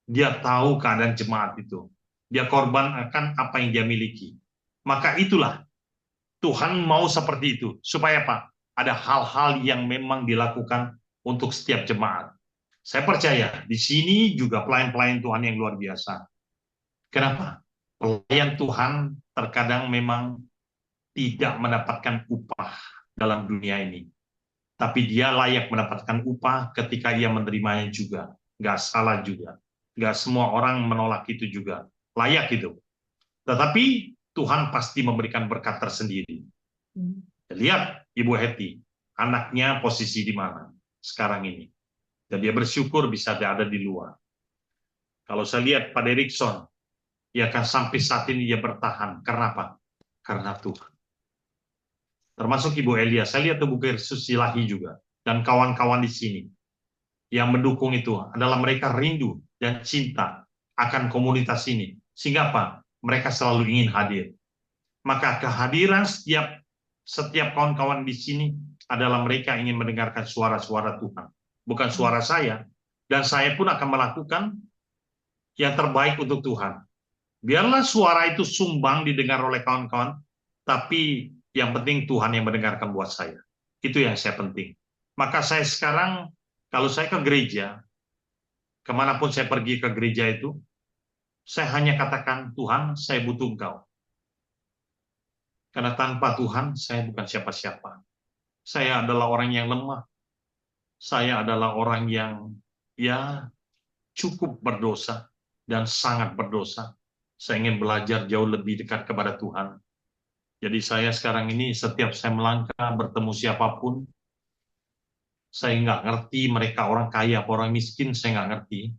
Dia tahu keadaan jemaat itu. Dia korbankan apa yang dia miliki. Maka itulah Tuhan mau seperti itu. Supaya apa? Ada hal-hal yang memang dilakukan untuk setiap jemaat. Saya percaya di sini juga pelayan-pelayan Tuhan yang luar biasa. Kenapa? Pelayan Tuhan terkadang memang tidak mendapatkan upah dalam dunia ini. Tapi dia layak mendapatkan upah ketika ia menerimanya juga. Nggak salah juga. Nggak semua orang menolak itu juga. Layak itu. Tetapi Tuhan pasti memberikan berkat tersendiri. Lihat Ibu Hetty, anaknya posisi di mana sekarang ini. Dan dia bersyukur bisa ada di luar. Kalau saya lihat Pak Derikson, ya kan sampai saat ini dia bertahan. Karena apa? Karena Tuhan. Termasuk Ibu Elia, saya lihat Ibu Susilahi juga, dan kawan-kawan di sini yang mendukung itu adalah mereka rindu dan cinta akan komunitas ini. Sehingga apa? Mereka selalu ingin hadir. Maka kehadiran setiap kawan-kawan di sini adalah mereka ingin mendengarkan suara-suara Tuhan, bukan suara saya. Dan saya pun akan melakukan yang terbaik untuk Tuhan. Biarlah suara itu sumbang didengar oleh kawan-kawan, tapi yang penting Tuhan yang mendengarkan buat saya. Itu yang saya penting. Maka saya sekarang, kalau saya ke gereja, kemanapun saya pergi ke gereja itu, saya hanya katakan, Tuhan, saya butuh Engkau. Karena tanpa Tuhan, saya bukan siapa-siapa. Saya adalah orang yang lemah. Saya adalah orang yang ya cukup berdosa dan sangat berdosa. Saya ingin belajar jauh lebih dekat kepada Tuhan. Jadi saya sekarang ini setiap saya melangkah bertemu siapapun, saya nggak ngerti mereka orang kaya atau orang miskin, saya nggak ngerti.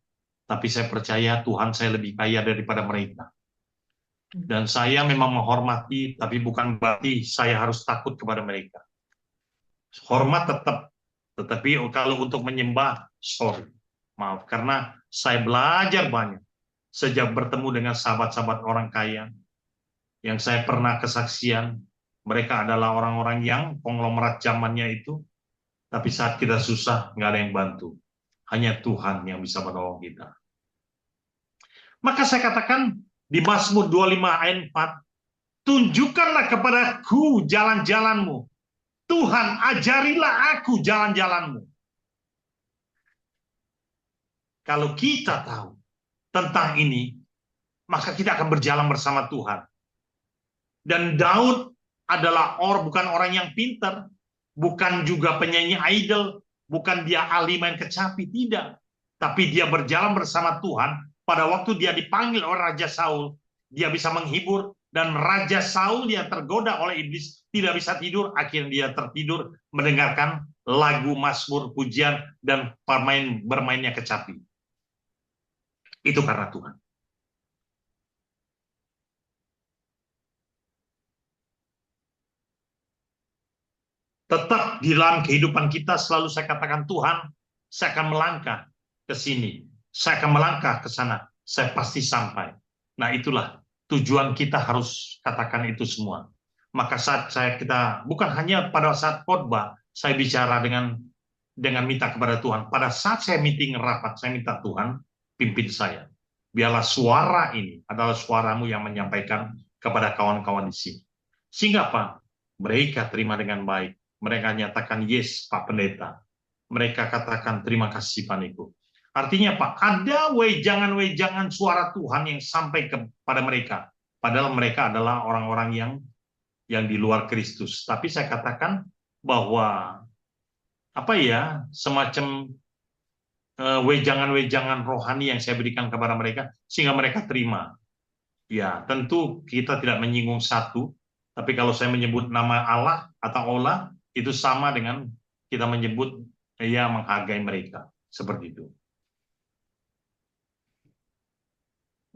Tapi saya percaya Tuhan saya lebih kaya daripada mereka. Dan saya memang menghormati, tapi bukan berarti saya harus takut kepada mereka. Hormat tetap, tetapi kalau untuk menyembah, sorry, maaf, karena saya belajar banyak sejak bertemu dengan sahabat-sahabat orang kaya yang saya pernah kesaksian. Mereka adalah orang-orang yang konglomerat zamannya itu, tapi saat kita susah, nggak ada yang bantu. Hanya Tuhan yang bisa menolong kita. Maka saya katakan di Mazmur 25 ayat 4, tunjukkanlah kepadaku jalan-jalanmu. Tuhan, ajarilah aku jalan-jalanmu. Kalau kita tahu tentang ini, maka kita akan berjalan bersama Tuhan. Dan Daud adalah bukan orang yang pintar, bukan juga penyanyi idol, bukan dia ahli main kecapi, tidak. Tapi dia berjalan bersama Tuhan. Pada waktu dia dipanggil oleh Raja Saul, dia bisa menghibur, dan Raja Saul yang tergoda oleh iblis tidak bisa tidur, akhirnya dia tertidur mendengarkan lagu Mazmur pujian dan bermainnya kecapi. Itu karena Tuhan. Tetap di dalam kehidupan kita selalu saya katakan, Tuhan, saya akan melangkah ke sini, saya akan melangkah ke sana, saya pasti sampai. Nah, itulah tujuan kita, harus katakan itu semua. Maka saat kita bukan hanya pada saat khotbah saya bicara dengan minta kepada Tuhan. Pada saat saya meeting rapat, saya minta Tuhan pimpin saya. Biarlah suara ini adalah suaramu yang menyampaikan kepada kawan-kawan di sini. Sehingga apa? Mereka terima dengan baik. Mereka nyatakan yes Pak Pendeta. Mereka katakan terima kasih Pak Niko. Artinya Pak, ada wejangan-wejangan suara Tuhan yang sampai kepada mereka. Padahal mereka adalah orang-orang yang di luar Kristus. Tapi saya katakan bahwa semacam wejangan-wejangan rohani yang saya berikan kepada mereka sehingga mereka terima. Ya, tentu kita tidak menyinggung satu, tapi kalau saya menyebut nama Allah atau Allah, itu sama dengan kita menyebut menghargai mereka. Seperti itu.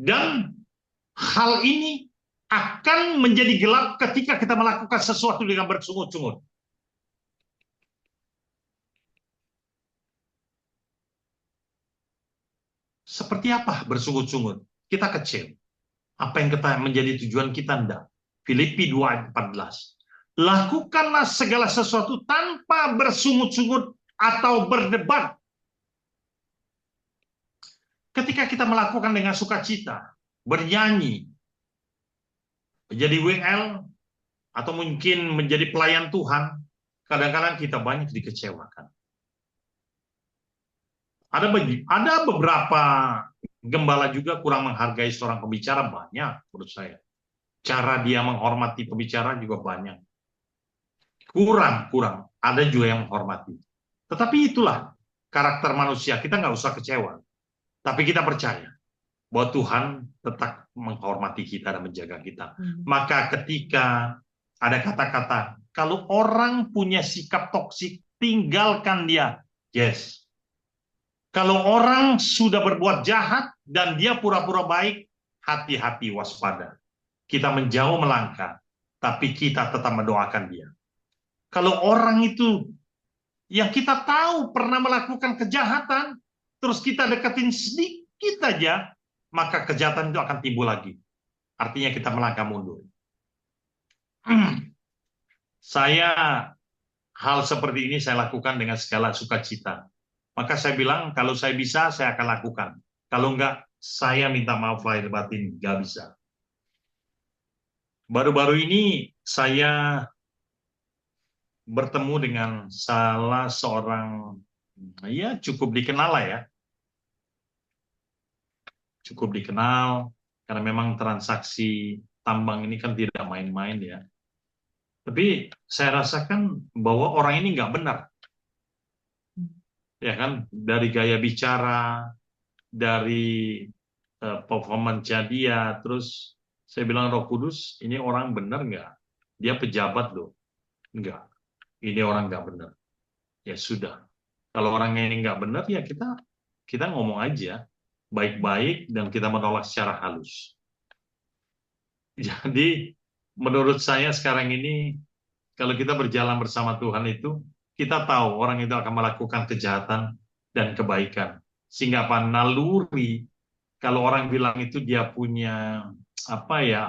Dan hal ini akan menjadi gelap ketika kita melakukan sesuatu dengan bersungut-sungut. Seperti apa bersungut-sungut? Kita kecil. Apa yang kita menjadi tujuan kita? Enggak. Filipi 2 ayat 14. Lakukanlah segala sesuatu tanpa bersungut-sungut atau berdebat. Ketika kita melakukan dengan sukacita, bernyanyi, menjadi WL, atau mungkin menjadi pelayan Tuhan, kadang-kadang kita banyak dikecewakan. Ada beberapa gembala juga kurang menghargai seorang pembicara, banyak menurut saya. Cara dia menghormati pembicara juga banyak. Kurang. Ada juga yang menghormati. Tetapi itulah karakter manusia. Kita nggak usah kecewa. Tapi kita percaya bahwa Tuhan tetap menghormati kita dan menjaga kita. Maka ketika ada kata-kata, kalau orang punya sikap toksik, tinggalkan dia. Yes. Kalau orang sudah berbuat jahat dan dia pura-pura baik, hati-hati, waspada. Kita menjauh melangkah, tapi kita tetap mendoakan dia. Kalau orang itu yang kita tahu pernah melakukan kejahatan, terus kita deketin sedikit aja, maka kejahatan itu akan timbul lagi. Artinya kita melangkah mundur. Hal seperti ini saya lakukan dengan segala sukacita. Maka saya bilang, kalau saya bisa, saya akan lakukan. Kalau enggak, saya minta maaf lahir batin, nggak bisa. Baru-baru ini saya bertemu dengan salah seorang, cukup dikenal lah ya. Cukup dikenal, karena memang transaksi tambang ini kan tidak main-main ya. Tapi saya rasakan bahwa orang ini nggak benar. Ya kan, dari gaya bicara, dari performance dia, terus saya bilang Roh Kudus, ini orang benar nggak? Dia pejabat loh. Enggak, ini orang nggak benar. Ya sudah, kalau orang ini nggak benar, ya kita ngomong aja baik-baik dan kita menolak secara halus. Jadi menurut saya sekarang ini kalau kita berjalan bersama Tuhan itu, kita tahu orang itu akan melakukan kejahatan dan kebaikan. Sehingga apa? Naluri, kalau orang bilang itu dia punya apa ya?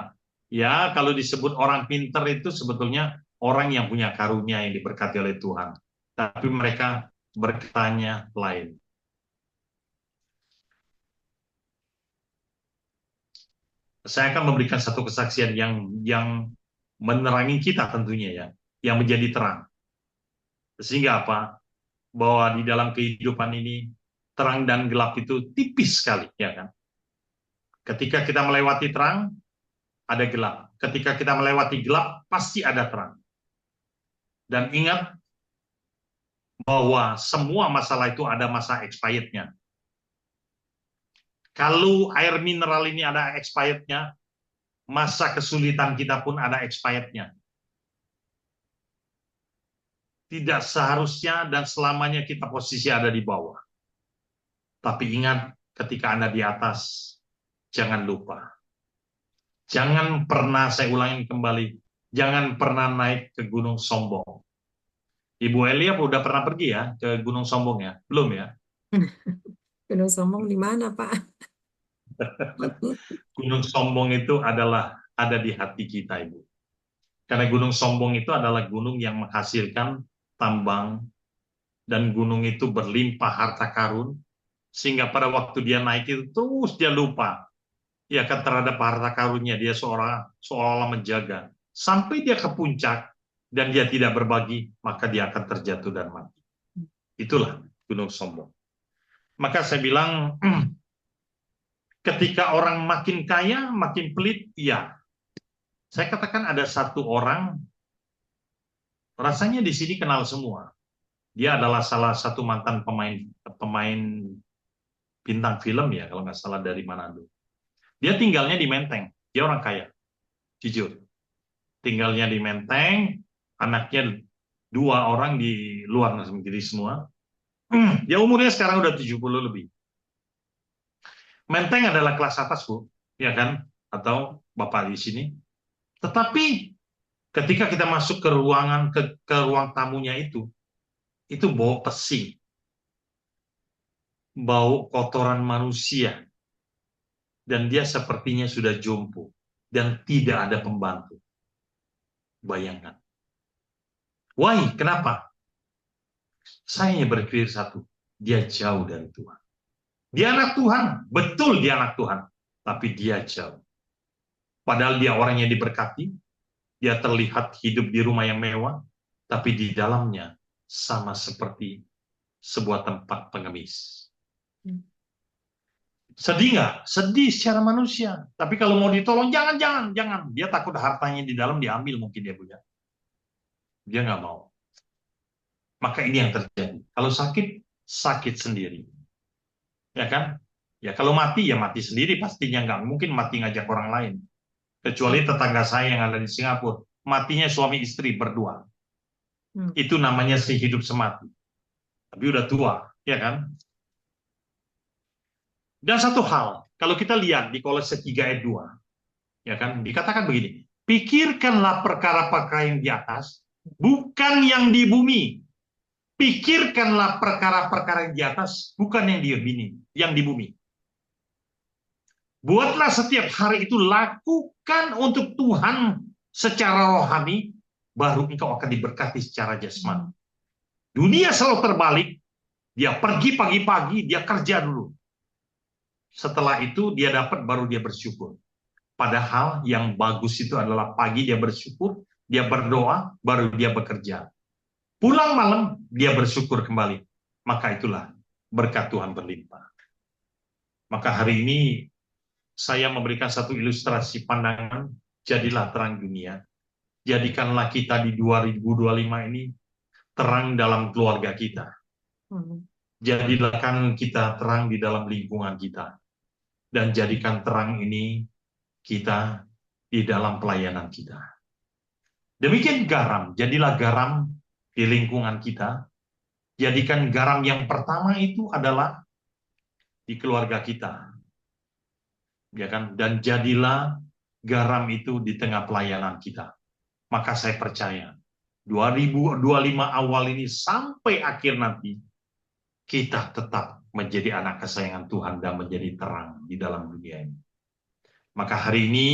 Ya, kalau disebut orang pinter itu sebetulnya orang yang punya karunia yang diberkati oleh Tuhan. Tapi mereka bertanya lain. Saya akan memberikan satu kesaksian yang menerangi kita tentunya ya, yang menjadi terang. Sehingga apa? Bahwa di dalam kehidupan ini terang dan gelap itu tipis sekali, ya kan? Ketika kita melewati terang, ada gelap. Ketika kita melewati gelap, pasti ada terang. Dan ingat bahwa semua masalah itu ada masa expirednya. Kalau air mineral ini ada expirednya, masa kesulitan kita pun ada expirednya. Tidak seharusnya dan selamanya kita posisi ada di bawah. Tapi ingat, ketika Anda di atas, jangan lupa. Jangan pernah, saya ulangi kembali, jangan pernah naik ke Gunung Sombong. Ibu Elia udah pernah pergi ya ke Gunung Sombong ya? Belum ya?
Gunung Sombong di mana, Pak?
Gunung Sombong itu ada di hati kita, Ibu. Karena Gunung Sombong itu adalah gunung yang menghasilkan tambang, dan gunung itu berlimpah harta karun, sehingga pada waktu dia naik itu terus dia lupa ya kan terhadap harta karunnya, dia seolah-olah menjaga sampai dia ke puncak dan dia tidak berbagi, maka dia akan terjatuh dan mati. Itulah Gunung Sombong. Maka saya bilang ketika orang makin kaya makin pelit, ya. Saya katakan ada satu orang rasanya di sini kenal semua. Dia adalah salah satu mantan pemain bintang film ya, kalau nggak salah dari Manado. Dia tinggalnya di Menteng. Dia orang kaya, jujur. Tinggalnya di Menteng, anaknya 2 orang di luar negeri semua. Dia umurnya sekarang udah 70 lebih. Menteng adalah kelas atas, Bu, ya kan? Atau Bapak di sini. Tetapi ketika kita masuk ke ruangan ke ruang tamunya itu bau pesing. Bau kotoran manusia. Dan dia sepertinya sudah jompo dan tidak ada pembantu. Bayangkan. Why? Kenapa? Saya hanya berpikir satu, dia jauh dari Tuhan. Dia anak Tuhan, betul dia anak Tuhan, tapi dia jauh. Padahal dia orang yang diberkati, dia terlihat hidup di rumah yang mewah, tapi di dalamnya sama seperti sebuah tempat pengemis. Sedih nggak? Sedih secara manusia. Tapi kalau mau ditolong, jangan. Dia takut hartanya di dalam diambil mungkin dia punya. Dia nggak mau. Maka ini yang terjadi. Kalau sakit sendiri. Ya kan? Ya kalau mati, ya mati sendiri pastinya. Nggak mungkin mati ngajak orang lain. Kecuali tetangga saya yang ada di Singapura. Matinya suami istri berdua. Itu namanya si hidup semati. Tapi udah tua. Ya kan? Dan satu hal, kalau kita lihat di Kolose 3 ayat 2, ya kan, dikatakan begini, pikirkanlah perkara-perkara yang di atas, bukan yang di bumi. Pikirkanlah perkara-perkara yang di atas, bukan yang di bumi. Buatlah setiap hari itu lakukan untuk Tuhan secara rohani, baru engkau akan diberkati secara jasmani. Dunia selalu terbalik, dia pergi pagi-pagi, dia kerja dulu. Setelah itu dia dapat, baru dia bersyukur. Padahal yang bagus itu adalah pagi dia bersyukur, dia berdoa, baru dia bekerja. Pulang malam, dia bersyukur kembali. Maka itulah berkat Tuhan berlimpah. Maka hari ini saya memberikan satu ilustrasi pandangan, jadilah terang dunia. Jadikanlah kita di 2025 ini terang dalam keluarga kita. Jadikan kita terang di dalam lingkungan kita. Dan jadikan terang ini kita di dalam pelayanan kita. Demikian garam, jadilah garam di lingkungan kita. Jadikan garam yang pertama itu adalah di keluarga kita. Ya kan? Dan jadilah garam itu di tengah pelayanan kita. Maka saya percaya 2025 awal ini sampai akhir nanti kita tetap menjadi anak kesayangan Tuhan dan menjadi terang di dalam dunia ini. Maka hari ini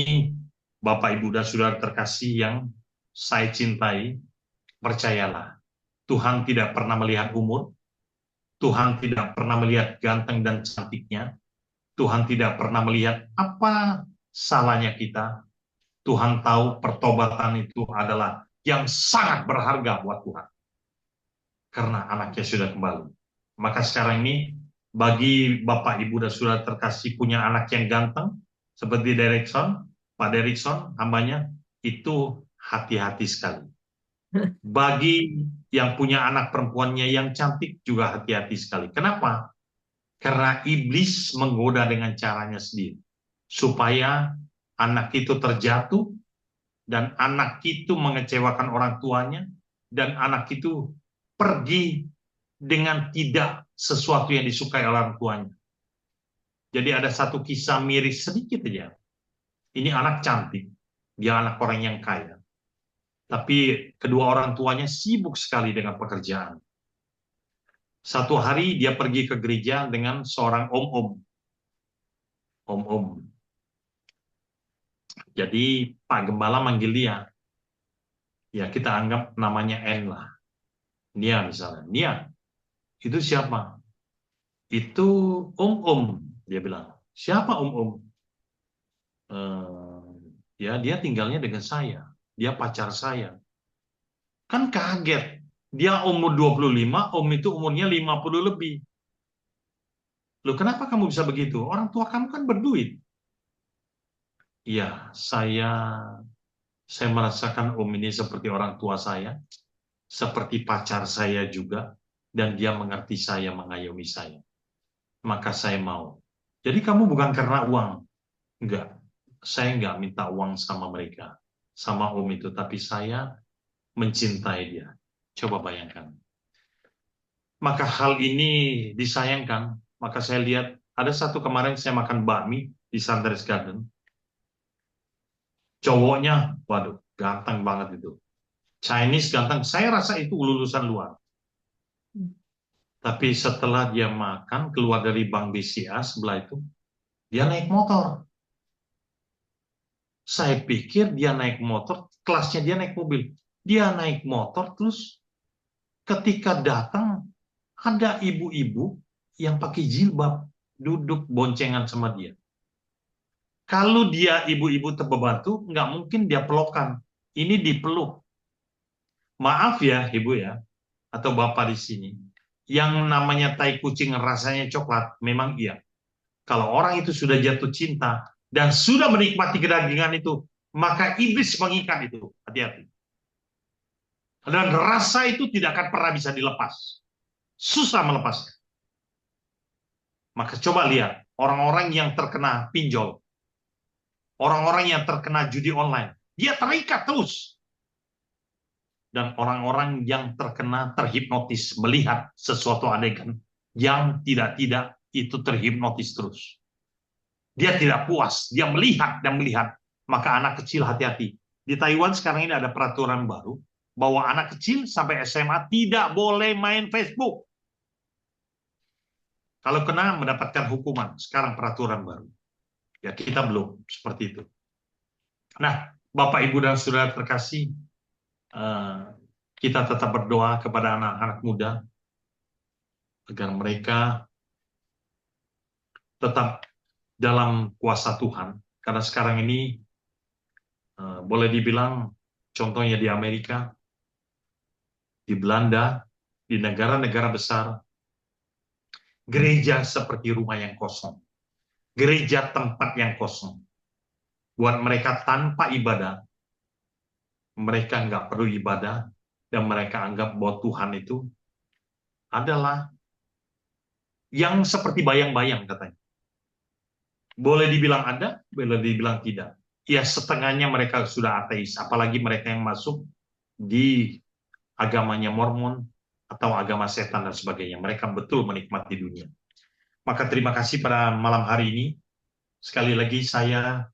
Bapak, Ibu, dan Saudara terkasih yang saya cintai, percayalah, Tuhan tidak pernah melihat umur, Tuhan tidak pernah melihat ganteng dan cantiknya, Tuhan tidak pernah melihat apa salahnya kita. Tuhan tahu pertobatan itu adalah yang sangat berharga buat Tuhan. Karena anaknya sudah kembali. Maka sekarang ini, bagi Bapak, Ibu, dan Saudara terkasih punya anak yang ganteng, seperti Pak Derikson, hambanya, itu hati-hati sekali. Bagi yang punya anak perempuannya yang cantik, juga hati-hati sekali. Kenapa? Karena iblis menggoda dengan caranya sendiri. Supaya anak itu terjatuh, dan anak itu mengecewakan orang tuanya, dan anak itu pergi dengan tidak sesuatu yang disukai oleh orang tuanya. Jadi ada satu kisah miris sedikit aja. Ini anak cantik, dia anak orang yang kaya. Tapi kedua orang tuanya sibuk sekali dengan pekerjaan. Satu hari dia pergi ke gereja dengan seorang om-om. Jadi Pak Gembala manggil dia. Ya kita anggap namanya N lah. Nia misalnya. Nia, itu siapa? Itu om-om, dia bilang. Siapa om-om? Ya dia tinggalnya dengan saya. Dia pacar saya. Kan kaget. Dia umur 25, om itu umurnya 50 lebih. Loh kenapa kamu bisa begitu? Orang tua kamu kan berduit. Iya, saya merasakan om ini seperti orang tua saya, seperti pacar saya juga, dan dia mengerti saya, mengayomi saya. Maka saya mau. Jadi kamu bukan karena uang. Enggak. Saya enggak minta uang sama mereka, sama om itu, tapi saya mencintai dia. Coba bayangkan. Maka hal ini disayangkan. Maka saya lihat, ada satu kemarin saya makan bakmi di Sunrise Garden. Cowoknya, waduh, ganteng banget itu. Chinese ganteng, saya rasa itu lulusan luar. Tapi setelah dia makan, keluar dari Bank BCA sebelah itu, dia naik motor. Saya pikir dia naik motor, kelasnya dia naik mobil. Dia naik motor, terus ketika datang, ada ibu-ibu yang pakai jilbab, duduk boncengan sama dia. Kalau dia ibu-ibu terbantu, nggak mungkin dia pelokan. Ini dipeluk. Maaf ya, ibu ya, atau bapak di sini. Yang namanya tai kucing rasanya coklat, memang iya. Kalau orang itu sudah jatuh cinta dan sudah menikmati kedagingan itu, maka iblis mengikat itu. Hati-hati. Dan rasa itu tidak akan pernah bisa dilepas. Susah melepasnya. Maka coba lihat, orang-orang yang terkena pinjol, orang-orang yang terkena judi online, dia terikat terus. Dan orang-orang yang terkena terhipnotis melihat sesuatu adegan yang tidak-tidak itu terhipnotis terus. Dia tidak puas, dia melihat dan melihat. Maka anak kecil hati-hati. Di Taiwan sekarang ini ada peraturan baru bahwa anak kecil sampai SMA tidak boleh main Facebook. Kalau kena mendapatkan hukuman. Sekarang peraturan baru. Ya kita belum seperti itu. Nah, Bapak, Ibu, dan Saudara terkasih, kita tetap berdoa kepada anak-anak muda agar mereka tetap dalam kuasa Tuhan. Karena sekarang ini boleh dibilang contohnya di Amerika, di Belanda, di negara-negara besar, gereja seperti rumah yang kosong. Gereja tempat yang kosong. Buat mereka tanpa ibadah, mereka nggak perlu ibadah, dan mereka anggap bahwa Tuhan itu adalah yang seperti bayang-bayang katanya. Boleh dibilang ada, boleh dibilang tidak. Ya setengahnya mereka sudah ateis, apalagi mereka yang masuk di agamanya Mormon atau agama setan dan sebagainya. Mereka betul menikmati dunia. Maka terima kasih pada malam hari ini. Sekali lagi saya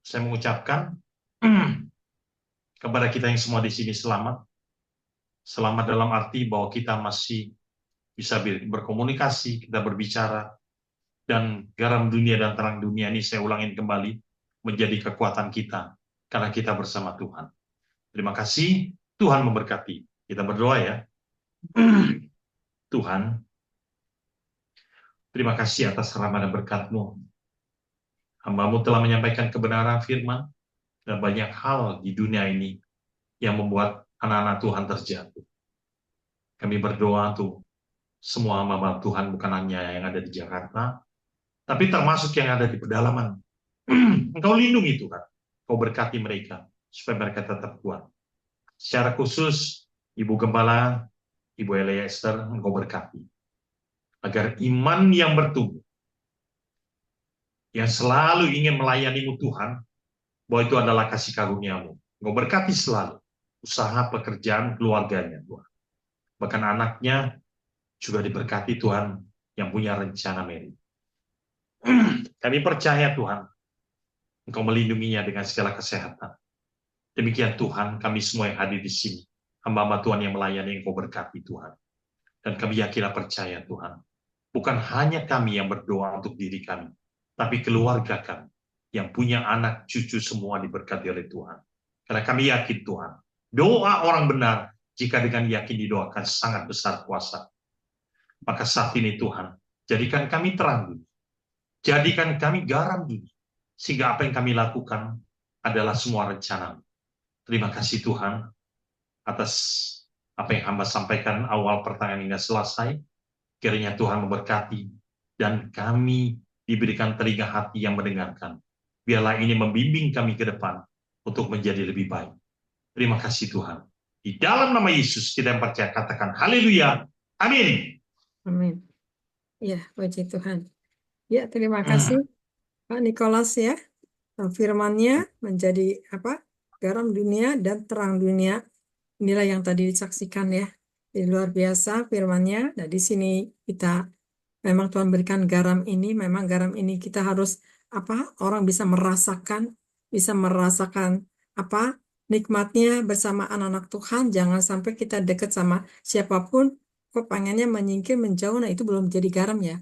saya mengucapkan kepada kita yang semua di sini selamat. Selamat dalam arti bahwa kita masih bisa berkomunikasi, kita berbicara, dan garam dunia dan terang dunia ini saya ulangin kembali menjadi kekuatan kita karena kita bersama Tuhan. Terima kasih, Tuhan memberkati. Kita berdoa ya. Tuhan, terima kasih atas rahmat dan berkat-Mu. Hamba-Mu telah menyampaikan kebenaran firman dan banyak hal di dunia ini yang membuat anak-anak Tuhan terjatuh. Kami berdoa tuh semua hamba Tuhan bukan hanya yang ada di Jakarta, tapi termasuk yang ada di pedalaman. Engkau lindungi Tuhan, Engkau berkati mereka supaya mereka tetap kuat. Secara khusus Ibu Gembala, Ibu Elia Esther, Engkau berkati agar iman yang bertumbuh, yang selalu ingin melayani-Mu Tuhan, bahwa itu adalah kasih karunia-Mu. Engkau berkati selalu usaha, pekerjaan, keluarganya Tuhan. Bahkan anaknya juga diberkati Tuhan yang punya rencana Mary. Kami percaya Tuhan, Engkau melindunginya dengan segala kesehatan. Demikian Tuhan, kami semua yang hadir di sini, hamba-hamba Tuhan yang melayani, Engkau berkati Tuhan. Dan kami yakinlah percaya Tuhan, bukan hanya kami yang berdoa untuk diri kami, tapi keluarga kami yang punya anak cucu semua diberkati oleh Tuhan. Karena kami yakin Tuhan, doa orang benar jika dengan yakin didoakan sangat besar kuasa. Maka saat ini Tuhan, jadikan kami terang dunia, jadikan kami garam dunia, sehingga apa yang kami lakukan adalah semua rencana. Terima kasih Tuhan atas apa yang hamba sampaikan awal pertengahan hingga selesai. Kiranya Tuhan memberkati dan kami diberikan telinga hati yang mendengarkan. Biarlah ini membimbing kami ke depan untuk menjadi lebih baik. Terima kasih Tuhan. Di dalam nama Yesus kita yang percaya katakan haleluya. Amin.
Amin. Ya, puji Tuhan. Ya, terima kasih Pak Nikolas ya. Firman-Nya menjadi garam dunia dan terang dunia. Inilah yang tadi disaksikan ya. Jadi luar biasa firman-Nya. Nah, di sini kita memang Tuhan berikan garam ini, memang garam ini kita harus orang bisa merasakan nikmatnya bersama anak-anak Tuhan. Jangan sampai kita dekat sama siapapun kok pengennya menyingkir menjauh. Nah, itu belum jadi garam ya.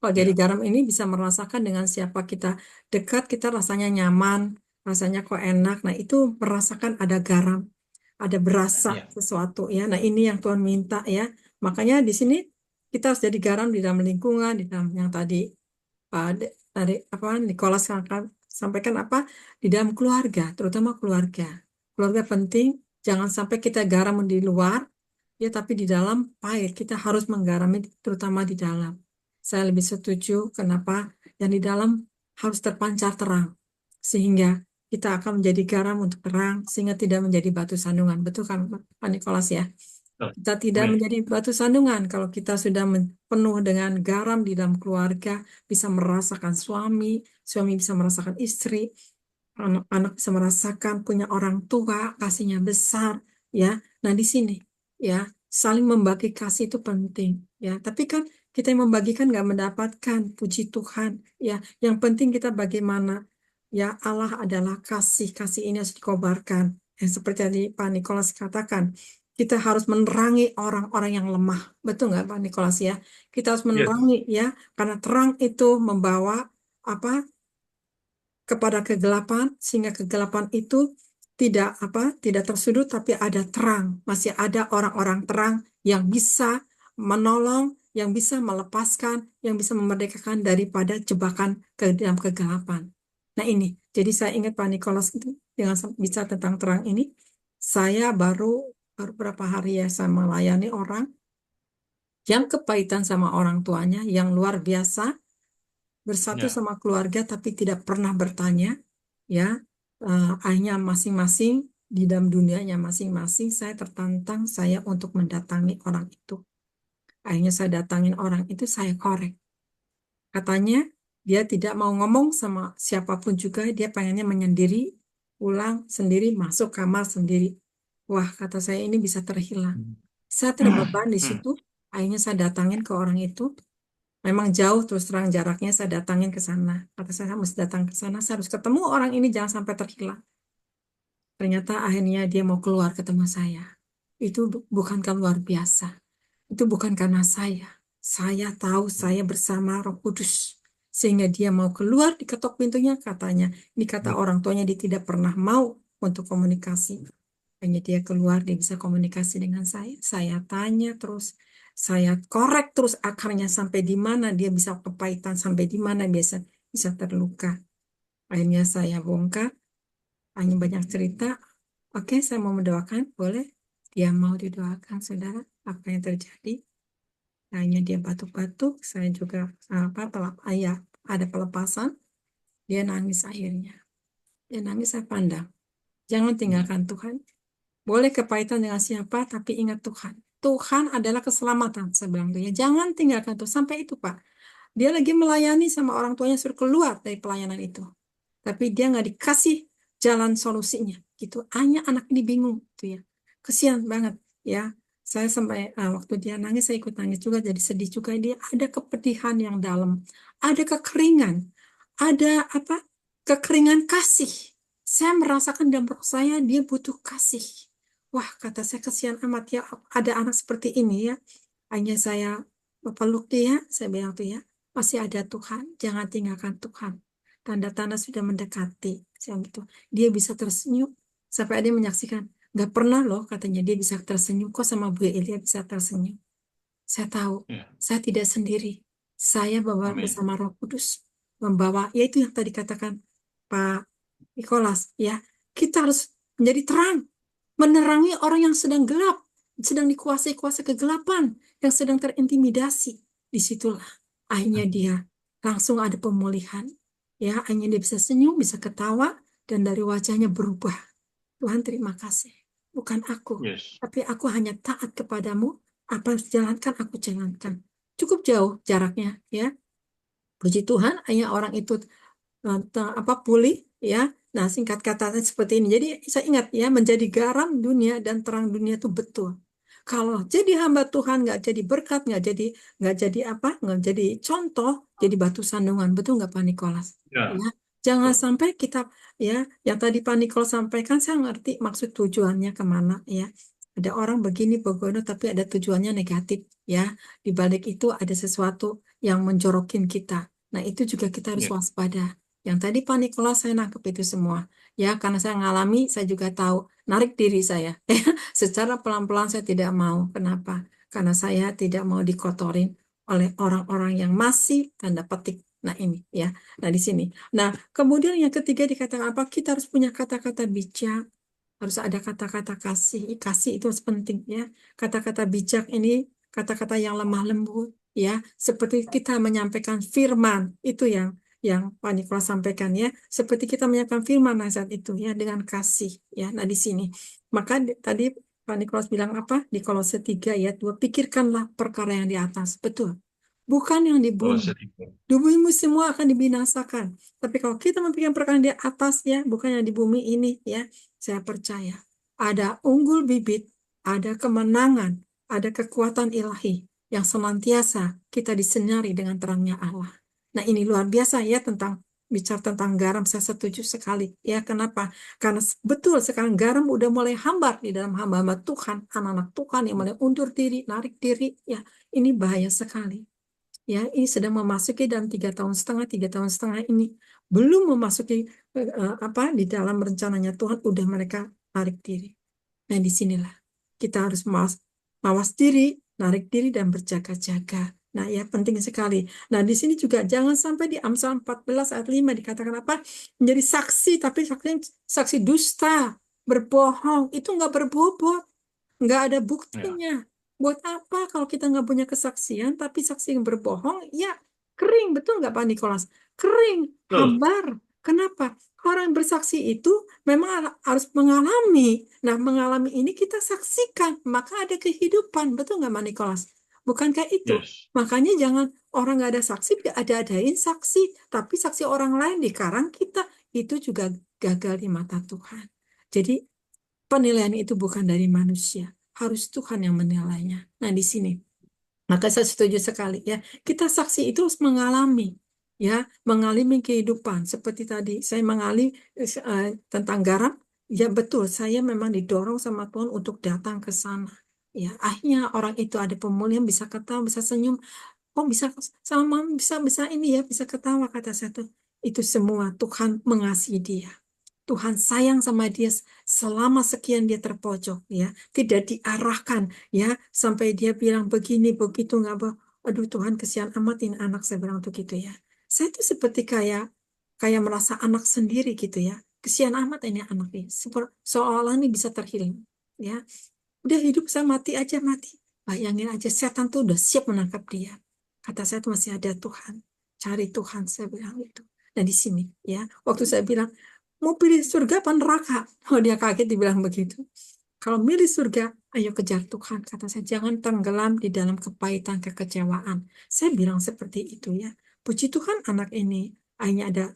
Kalau jadi garam ini bisa merasakan dengan siapa kita dekat, kita rasanya nyaman, rasanya kok enak. Nah, itu merasakan ada garam, ada berasa sesuatu ya. Nah, ini yang Tuhan minta ya. Makanya di sini kita harus jadi garam di dalam lingkungan, di dalam yang tadi Nikolas sampaikan di dalam keluarga, terutama keluarga. Keluarga penting, jangan sampai kita garam di luar ya, tapi di dalam pahit. Kita harus menggarami terutama di dalam. Saya lebih setuju kenapa yang di dalam harus terpancar terang. Sehingga kita akan menjadi garam untuk terang, sehingga tidak menjadi batu sandungan. Betul kan Pak Nikolas ya? Kita tidak menjadi batu sandungan kalau kita sudah penuh dengan garam di dalam keluarga, bisa merasakan suami bisa merasakan istri, anak-anak bisa merasakan punya orang tua, kasihnya besar ya. Nah, di sini ya, saling membagi kasih itu penting ya. Tapi kan kita yang membagikan nggak mendapatkan, puji Tuhan ya. Yang penting kita bagaimana ya, Allah adalah kasih ini harus dikobarkan. Yang seperti tadi Pak Nikolas katakan, kita harus menerangi orang-orang yang lemah. Betul nggak Pak Nikolas ya? Kita harus menerangi ya, karena terang itu membawa kepada kegelapan, sehingga kegelapan itu tidak tersudut, tapi ada terang. Masih ada orang-orang terang yang bisa menolong, yang bisa melepaskan, yang bisa memerdekakan daripada jebakan ke dalam kegelapan. Nah ini, jadi saya ingat Pak Nikolas itu dengan bicara tentang terang ini, saya baru berapa hari ya saya melayani orang yang kepahitan sama orang tuanya, yang luar biasa, bersatu sama keluarga tapi tidak pernah bertanya, ya, akhirnya masing-masing di dalam dunianya masing-masing. Saya tertantang untuk mendatangi orang itu. Akhirnya saya datangin orang itu, saya korek. Katanya dia tidak mau ngomong sama siapapun juga, dia pengennya menyendiri, pulang sendiri, masuk kamar sendiri. Wah, kata saya ini bisa terhilang. Saya terbeban di situ. Akhirnya saya datangin ke orang itu. Memang jauh terus terang jaraknya, saya datangin ke sana. Kata saya harus datang ke sana, saya harus ketemu orang ini, jangan sampai terhilang. Ternyata akhirnya dia mau keluar ketemu saya. Itu bukankah luar biasa? Itu bukan karena saya. Saya tahu saya bersama Roh Kudus. Sehingga dia mau keluar, diketok pintunya, katanya. Ini kata orang tuanya, dia tidak pernah mau untuk komunikasi. Hanya dia keluar, dia bisa komunikasi dengan saya. Saya tanya terus, saya korek terus akarnya sampai di mana dia bisa kepahitan, sampai di mana biasa bisa terluka. Akhirnya saya bongkar, hanya banyak cerita. Oke, saya mau mendoakan, boleh? Dia mau didoakan, saudara. Apa yang terjadi? Hanya dia batuk-batuk, saya juga ada pelepasan. Dia nangis akhirnya. Dia nangis, saya pandang. Jangan tinggalkan Tuhan. Boleh kepahitan dengan siapa, tapi ingat Tuhan. Tuhan adalah keselamatan, saya bilang tuh ya. Jangan tinggalkan Tuhan. Sampai itu, Pak. Dia lagi melayani sama orang tuanya, suruh keluar dari pelayanan itu. Tapi dia nggak dikasih jalan solusinya. Gitu. Hanya anak ini bingung. Tuh ya. Kesian banget. Ya. Saya sampai waktu dia nangis, saya ikut nangis juga. Jadi sedih juga. Dia ada kepedihan yang dalam. Ada kekeringan. Ada apa? Kekeringan kasih. Saya merasakan dalam roh saya, dia butuh kasih. Wah, kata saya, kesian amat ya, ada anak seperti ini ya. Hanya saya peluk dia, saya bilang tuh ya, masih ada Tuhan, jangan tinggalkan Tuhan. Tanda-tanda sudah mendekati. Saya gitu. Dia bisa tersenyum, sampai ada yang menyaksikan. Nggak pernah loh, katanya dia bisa tersenyum. Kok sama Bu Elia bisa tersenyum? Saya tahu,
Ya,
saya tidak sendiri. Saya bawa
amin.
bersama Roh Kudus, membawa, yaitu yang tadi katakan Pak Nikolas, ya, kita harus menjadi terang, menerangi orang yang sedang gelap, sedang dikuasai kuasa kegelapan, yang sedang terintimidasi. Disitulah akhirnya dia langsung ada pemulihan. Ya, akhirnya dia bisa senyum, bisa ketawa, dan dari wajahnya berubah. Tuhan terima kasih. Bukan aku,
Yes.
tapi aku hanya taat kepadamu. Apa yang jalankan, aku jalankan. Cukup jauh jaraknya, ya. Puji Tuhan, hanya orang itu pulih, ya. Nah, singkat katanya seperti ini. Jadi saya ingat ya, menjadi garam dunia dan terang dunia itu betul. Kalau jadi hamba Tuhan nggak jadi berkat, nggak jadi contoh, jadi batu sandungan, betul nggak Pak Nikolas?
Ya,
Ya, jangan
betul.
sampai kita ya, yang tadi Pak Nikolas sampaikan, saya ngerti maksud tujuannya kemana ya. Ada orang begini begono, tapi ada tujuannya negatif ya. Di balik itu ada sesuatu yang menjorokin kita. Nah, itu juga kita harus
Ya,
waspada. Yang tadi Pak Nikolas saya nangkep itu semua. Ya, karena saya ngalami, saya juga tahu. Narik diri saya. Secara pelan-pelan saya tidak mau. Kenapa? Karena saya tidak mau dikotorin oleh orang-orang yang masih tanda petik. Nah, ini ya. Nah, di sini. Nah, kemudian yang ketiga dikatakan apa? Kita harus punya kata-kata bijak. Harus ada kata-kata kasih. Kasih itu penting ya. Kata-kata bijak ini kata-kata yang lemah lembut ya. Seperti kita menyampaikan firman. Itu yang Pak Nikolas sampaikan ya. Seperti kita menyampaikan firman saat itu ya dengan kasih ya. Nah, di sini. Maka tadi Pak Nikolas bilang apa? Di Kolose 3 ayat 2, pikirkanlah perkara yang di atas. Betul. Bukan yang di
kalau
bumi.
sedikit.
Di bumi semua akan dibinasakan. Tapi kalau kita memikirkan perkara yang di atas ya, bukan yang di bumi ini ya, saya percaya ada unggul bibit, ada kemenangan, ada kekuatan ilahi yang senantiasa kita disinari dengan terangnya Allah. Nah, ini luar biasa ya tentang bicara tentang garam, saya setuju sekali. Ya, kenapa? Karena betul sekarang garam udah mulai hambar di dalam hamba-hamba Tuhan, anak-anak Tuhan yang mulai undur diri, narik diri. Ya, ini bahaya sekali. Ya, ini sedang memasuki dalam 3 tahun setengah ini belum memasuki di dalam rencananya Tuhan, udah mereka tarik diri. Nah, disinilah kita harus mawas diri, narik diri dan berjaga-jaga. Nah, ya penting sekali. Nah, di sini juga jangan sampai di Amsal 14 ayat 5 dikatakan apa? Menjadi saksi, tapi saksi dusta, berbohong, itu nggak berbobot. Nggak ada
Ya,
buktinya. Buat apa kalau kita nggak punya kesaksian, tapi saksi yang berbohong, ya kering, betul nggak Pak Nikolas? Kering,
betul.
hambar. Kenapa? Orang yang bersaksi itu memang harus mengalami. Nah, mengalami ini kita saksikan, maka ada kehidupan. Betul nggak Pak Nikolas? Bukankah itu?
Yes.
Makanya jangan orang nggak ada saksi, ada-adain saksi. Tapi saksi orang lain dikarang kita, itu juga gagal di mata Tuhan. Jadi penilaian itu bukan dari manusia, harus Tuhan yang menilainya. Nah, di sini Maka saya setuju sekali ya. Kita saksi itu harus mengalami ya, mengalami kehidupan seperti tadi saya mengalami tentang garam. Ya betul, saya memang didorong sama Tuhan untuk datang ke sana. Ya, akhirnya orang itu ada pemulihan, bisa ketawa, bisa senyum. Oh bisa sama mama, bisa bisa ini ya, bisa ketawa kata saya tuh. Itu semua Tuhan mengasihi dia. Tuhan sayang sama dia selama sekian dia terpojok ya, tidak diarahkan ya sampai dia bilang begini begitu nggak aduh Tuhan kesian amatin anak saya bilang tuh gitu ya. Saya tuh seperti kayak kayak merasa anak sendiri gitu ya. Kesian amat ini anak ini. Seolah ini bisa terhilang ya. Udah hidup saya mati aja mati. Bayangin aja setan tuh udah siap menangkap dia. Kata saya tuh masih ada Tuhan. Cari Tuhan saya bilang itu. Dan di sini ya, waktu saya bilang mau pilih surga apa neraka? Oh dia kaget dibilang begitu. Kalau milih surga, ayo kejar Tuhan. Kata saya, jangan tenggelam di dalam kepahitan, kekecewaan. Saya bilang seperti itu ya. Puji Tuhan anak ini akhirnya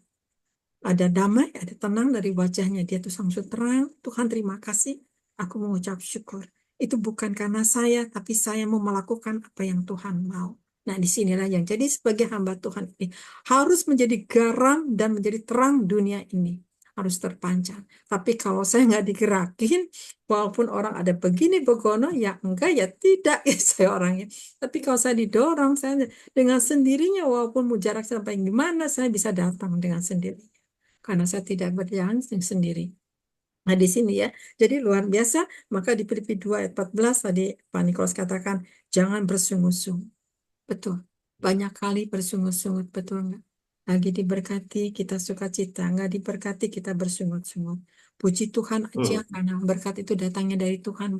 ada damai, ada tenang dari wajahnya. Dia tuh langsung terang. Tuhan terima kasih. Aku mengucap syukur. Itu bukan karena saya, tapi saya mau melakukan apa yang Tuhan mau. Nah, disinilah yang jadi sebagai hamba Tuhan ini harus menjadi garam dan menjadi terang dunia ini. Harus terpancar. Tapi kalau saya nggak digerakin, walaupun orang ada begini begono, ya enggak, ya tidak, ya saya orangnya. Tapi kalau saya didorong, saya dengan sendirinya, walaupun mau jarak sampai gimana, saya bisa datang dengan sendiri karena saya tidak berjalan sendiri. Nah, di sini ya. Jadi luar biasa, maka di Filipi 2 ayat 14 tadi Pak Nikolas katakan, jangan bersungut-sungut. Betul. Banyak kali bersungut-sungut, betul nggak? Lagi diberkati, kita sukacita. Nggak diberkati, kita bersungut-sungut. Puji Tuhan aja, karena berkat itu datangnya dari Tuhan.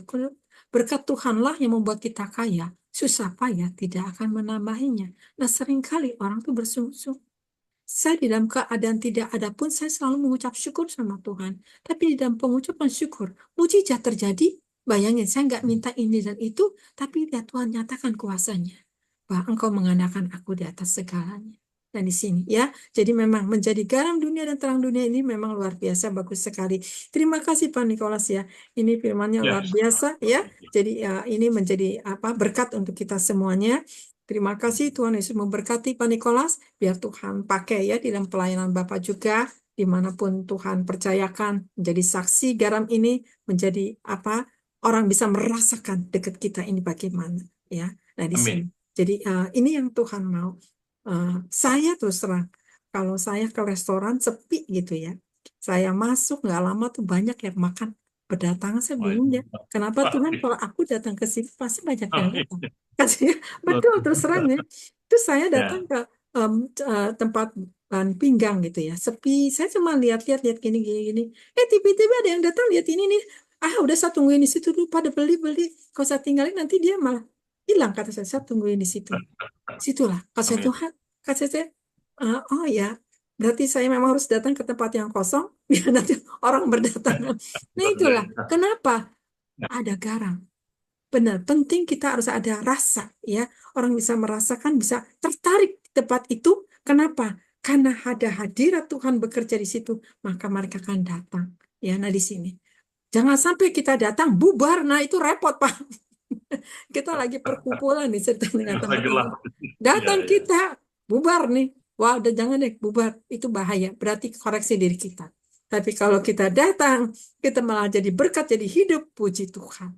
Berkat Tuhanlah yang membuat kita kaya. Susah payah tidak akan menambahinya. Nah, seringkali orang tuh bersungut-sungut. Saya di dalam keadaan tidak ada pun, saya selalu mengucap syukur sama Tuhan. Tapi di dalam pengucapan syukur, mujizat terjadi. Bayangin, saya nggak minta ini dan itu, tapi lihat Tuhan nyatakan kuasanya. Bahwa Engkau mengandalkan aku di atas segalanya. Dan di sini ya, jadi memang menjadi garam dunia dan terang dunia ini memang luar biasa, bagus sekali. Terima kasih Pak Nikolas ya. Ini firman-Nya luar biasa ya. Jadi ini menjadi berkat untuk kita semuanya. Terima kasih Tuhan Yesus memberkati Pak Nikolas. Biar Tuhan pakai ya di dalam pelayanan Bapak juga. Dimanapun Tuhan percayakan menjadi saksi garam ini. Menjadi orang bisa merasakan dekat kita ini bagaimana. Ya. Nah di sini. Jadi ini yang Tuhan mau. Saya terus terang. Kalau saya ke restoran sepi gitu ya. Saya masuk nggak lama tuh banyak yang makan. Berdatangan saya bingung ya. Kenapa Tuhan kalau aku datang ke sini pasti banyak yang datang. Betul, terus terang ya. Itu saya datang ke tempat pinggang gitu ya. Sepi, saya cuma lihat-lihat gini. Tiba-tiba ada yang datang lihat ini nih. Udah saya tungguin di situ dulu pada beli. Kalau saya tinggalin nanti dia malah hilang kata saya tungguin di situ. Situlah kata Tuhan. Kata saya, oh ya, berarti saya memang harus datang ke tempat yang kosong biar nanti orang berdatangan. Nah itulah kenapa ada garam. Benar, penting kita harus ada rasa ya. Orang bisa merasakan, bisa tertarik di tempat itu. Kenapa? Karena ada hadirat Tuhan bekerja di situ, maka mereka akan datang. Ya, nah di sini. Jangan sampai kita datang bubar. Nah, itu repot, Pak. Kita lagi perkumpulan nih sedang dengan teman-teman. Datang kita bubar nih. Wah, udah jangan deh bubar. Itu bahaya. Berarti koreksi diri kita. Tapi kalau kita datang, kita malah jadi berkat, jadi hidup. Puji Tuhan.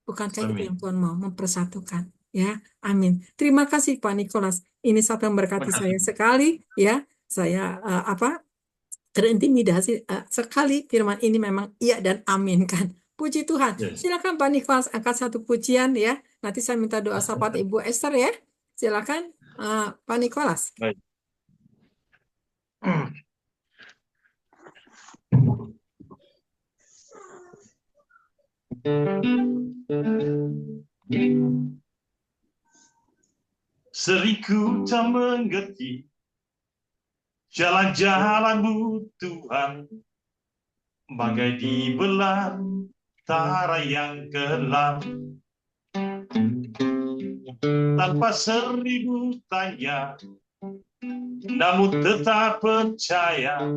Bukankah itu yang Tuhan mau mempersatukan? Ya, amin. Terima kasih Pak Nikolas. Ini satu yang memberkati saya sekali. Ya, saya terintimidasi sekali. Firman ini memang iya dan amin kan. Puji Tuhan. Silakan Pak Nikolas angkat satu pujian ya. Nanti saya minta doa sahabat Ibu Esther ya. Silakan Pak Nikolas.
Baik. Seriku tak mengerti jalan-jalan-Mu Tuhan, bagai di belantara yang gelap. Tanpa 1000 tanya, namun tetap percaya,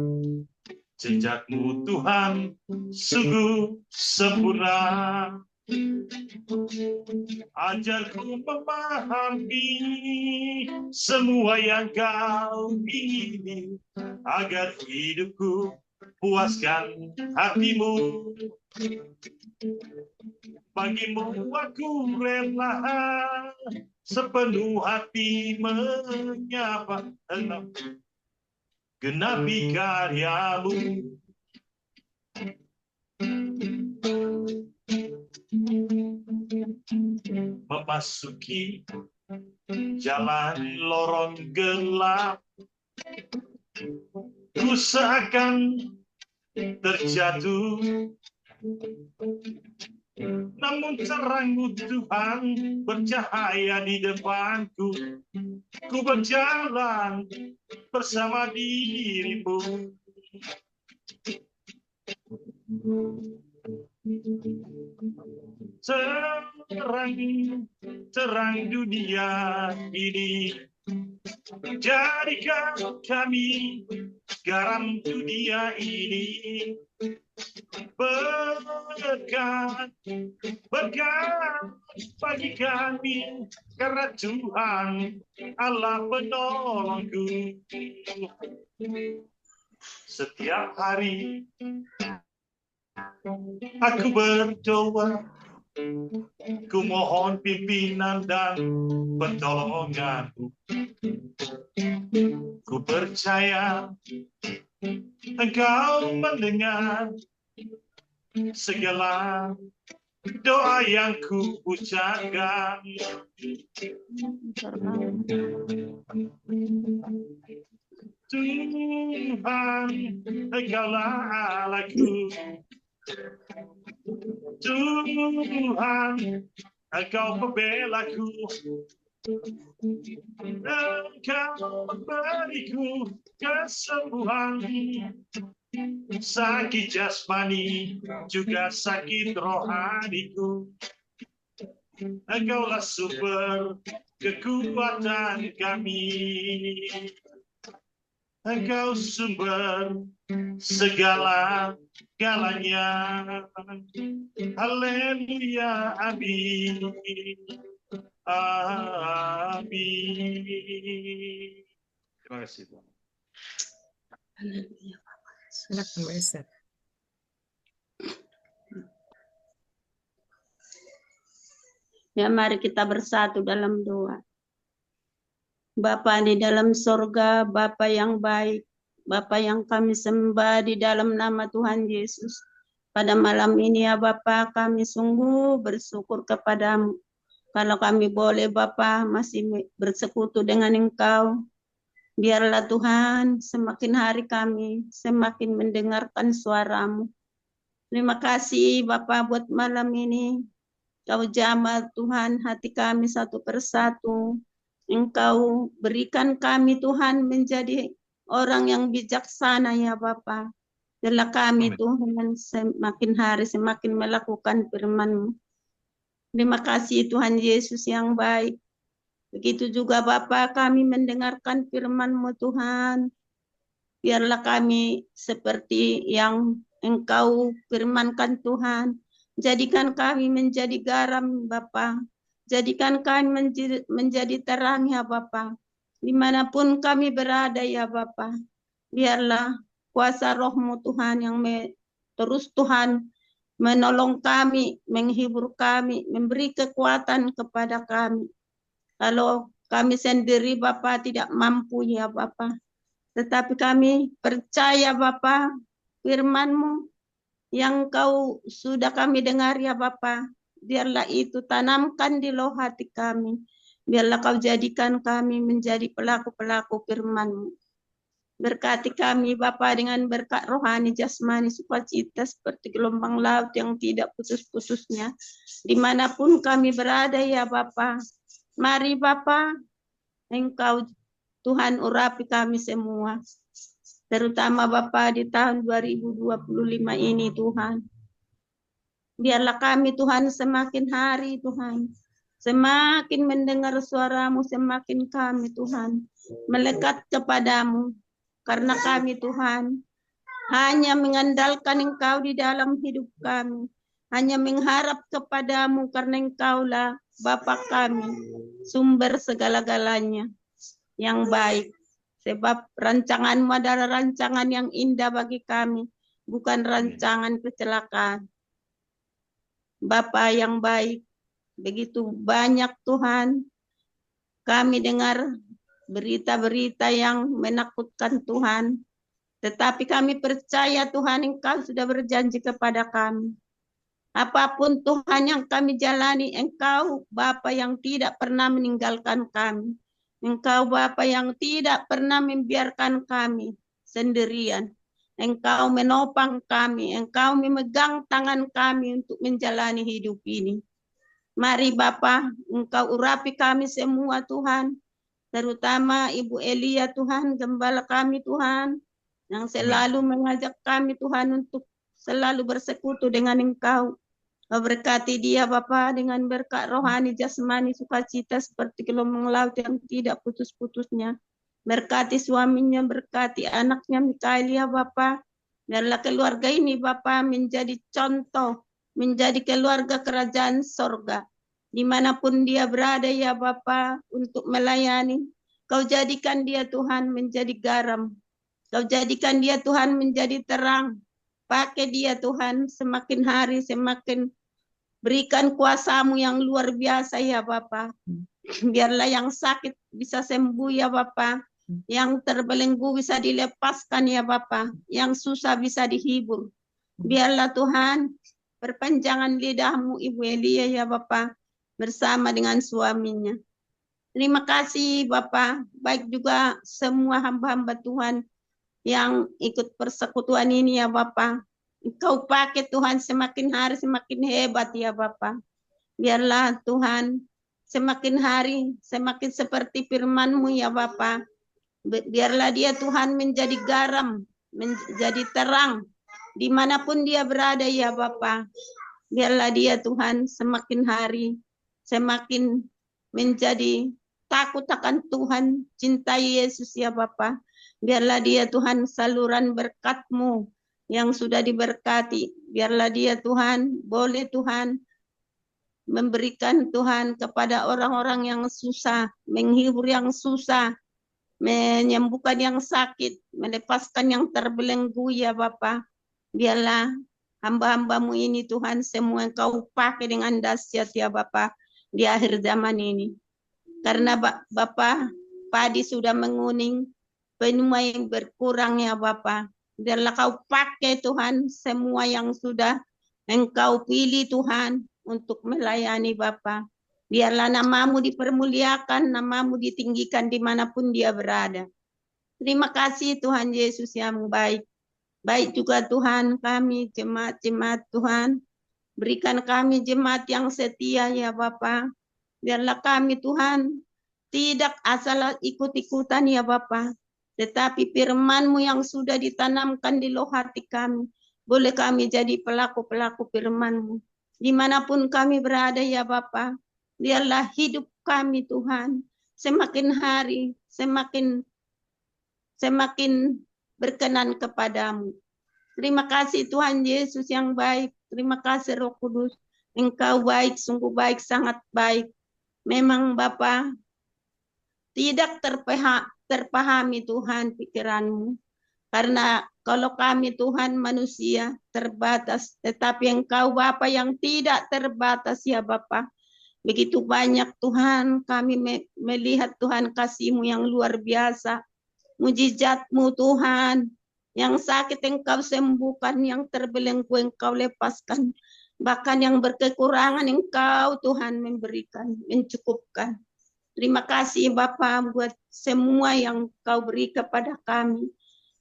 jejak-Mu Tuhan sungguh sempurna. Ajarku memahami semua yang kau ingini, agar hidupku puaskan hatimu. Bagimu aku rela sepenuh hati menyapa, genapi karyamu. Memasuki jalan lorong gelap, ku seakan terjatuh. Namun terangmu Tuhan bercahaya di depanku. Ku berjalan bersama dirimu. Terang dunia ini, jadikan kami garam dunia ini. Berkat bagi kami, karena Tuhan Allah penolongku. Setiap hari aku berdoa, ku mohon pimpinan dan pertolonganmu. Ku percaya Engkau mendengar segala doa yang ku ucapkan. Tuhan, Engkaulah Allahku. Tuhan, Engkau pembelaku. Engkau beriku kesembuhan, sakit jasmani juga sakit rohaniku. Engkaulah sumber kekuatan kami. Engkau sumber segala-galanya. Haleluya, amin. Amin. Terima kasih, Tuhan.
Haleluya. Silakan Mbak Esther.
Ya, mari kita bersatu dalam doa. Bapa di dalam sorga, Bapa yang baik, Bapa yang kami sembah di dalam nama Tuhan Yesus. Pada malam ini ya Bapa, kami sungguh bersyukur kepadamu. Kalau kami boleh Bapa masih bersekutu dengan Engkau, biarlah Tuhan semakin hari kami semakin mendengarkan suara-Mu. Terima kasih Bapa buat malam ini. Kau jamah Tuhan hati kami satu persatu. Engkau berikan kami Tuhan menjadi orang yang bijaksana ya Bapa. Biarlah kami Tuhan semakin hari semakin melakukan firman-Mu. Terima kasih Tuhan Yesus yang baik. Begitu juga Bapa kami mendengarkan firman-Mu Tuhan. Biarlah kami seperti yang Engkau firmankan Tuhan. Jadikan kami menjadi garam Bapa. Jadikan kami menjadi terang ya Bapa. Dimanapun kami berada ya Bapa. Biarlah kuasa Roh-Mu Tuhan yang terus Tuhan menolong kami, menghibur kami, memberi kekuatan kepada kami. Kalau kami sendiri Bapa tidak mampu ya Bapa. Tetapi kami percaya Bapa firman-Mu yang Kau sudah kami dengar ya Bapa. Biarlah itu tanamkan di loh hati kami. Biarlah Kau jadikan kami menjadi pelaku-pelaku firman-Mu. Berkati kami Bapa dengan berkat rohani, jasmani, sukacita seperti gelombang laut yang tidak putus-putusnya. Dimanapun kami berada ya Bapa. Mari Bapa, Engkau Tuhan urapi kami semua. Terutama Bapa di tahun 2025 ini Tuhan. Biarlah kami Tuhan semakin hari Tuhan. Semakin mendengar suara-Mu, semakin kami Tuhan melekat kepadamu. Karena kami Tuhan hanya mengandalkan Engkau di dalam hidup kami. hanya mengharap kepadamu karena Engkaulah Bapa kami, sumber segala-galanya yang baik. Sebab rancanganmu adalah rancangan yang indah bagi kami, bukan rancangan kecelakaan. Bapa yang baik, begitu banyak Tuhan, kami dengar berita-berita yang menakutkan Tuhan. Tetapi kami percaya Tuhan Engkau sudah berjanji kepada kami. Apapun Tuhan yang kami jalani, Engkau Bapa yang tidak pernah meninggalkan kami. Engkau Bapa yang tidak pernah membiarkan kami sendirian. Engkau menopang kami, Engkau memegang tangan kami untuk menjalani hidup ini. Mari Bapa, Engkau urapi kami semua Tuhan, terutama Ibu Elia Tuhan, gembala kami Tuhan, yang selalu mengajak kami Tuhan untuk selalu bersekutu dengan Engkau. Berkati dia Bapa dengan berkat rohani, jasmani, sukacita seperti gelombang laut yang tidak putus-putusnya. Berkati suaminya, berkati anaknya Mikaelia Bapa. Biarlah keluarga ini Bapa menjadi contoh, menjadi keluarga kerajaan sorga. Dimanapun dia berada ya Bapa untuk melayani. Kau jadikan dia Tuhan menjadi garam. Kau jadikan dia Tuhan menjadi terang. Pakai dia Tuhan semakin hari semakin berikan kuasa-Mu yang luar biasa ya Bapa. Biarlah yang sakit bisa sembuh ya Bapa. Yang terbelenggu bisa dilepaskan ya Bapa. Yang susah bisa dihibur. Biarlah Tuhan perpanjangan lidah-Mu Ibu Elia ya Bapa. Bersama dengan suaminya. Terima kasih Bapa. Baik juga semua hamba-hamba Tuhan yang ikut persekutuan ini ya Bapa. Engkau pakai Tuhan semakin hari semakin hebat ya Bapa. Biarlah Tuhan semakin hari semakin seperti firman-Mu ya Bapa. Biarlah dia Tuhan menjadi garam, menjadi terang dimanapun dia berada ya Bapa. Biarlah dia Tuhan semakin hari semakin menjadi takut akan Tuhan, cintai Yesus ya Bapa. Biarlah dia Tuhan saluran berkat-Mu yang sudah diberkati. Biarlah dia Tuhan, boleh Tuhan memberikan Tuhan kepada orang-orang yang susah, menghibur yang susah, menyembuhkan yang sakit, melepaskan yang terbelenggu ya Bapa. Biarlah hamba-hamba-Mu ini Tuhan semua Engkau pakai dengan dahsyat ya Bapa di akhir zaman ini. Karena Bapa padi sudah menguning, penuai yang berkurang ya Bapa. Biarlah Kau pakai Tuhan semua yang sudah Engkau pilih Tuhan untuk melayani Bapa. Biarlah nama-Mu dipermuliakan, nama-Mu ditinggikan dimanapun dia berada. Terima kasih Tuhan Yesus yang baik. Baik juga Tuhan kami jemaat-jemaat Tuhan. Berikan kami jemaat yang setia ya Bapa. Biarlah kami Tuhan tidak asal ikut-ikutan ya Bapa. Tetapi firman-Mu yang sudah ditanamkan di loh hati kami. Boleh kami jadi pelaku-pelaku firman-Mu. Dimanapun kami berada ya Bapa. Biarlah hidup kami Tuhan. Semakin hari, semakin berkenan kepadamu. Terima kasih Tuhan Yesus yang baik. Terima kasih Roh Kudus. Engkau baik, sungguh baik, sangat baik. Memang Bapa tidak terpahami Tuhan pikiran-Mu. Karena kalau kami Tuhan manusia terbatas. Tetapi Engkau Bapa yang tidak terbatas ya Bapa. Begitu banyak Tuhan kami melihat Tuhan kasih-Mu yang luar biasa. Mujizat-Mu Tuhan. Yang sakit Engkau sembuhkan, yang terbelenggu Engkau lepaskan. Bahkan yang berkekurangan Engkau Tuhan memberikan, mencukupkan. Terima kasih Bapa buat semua yang Kau beri kepada kami.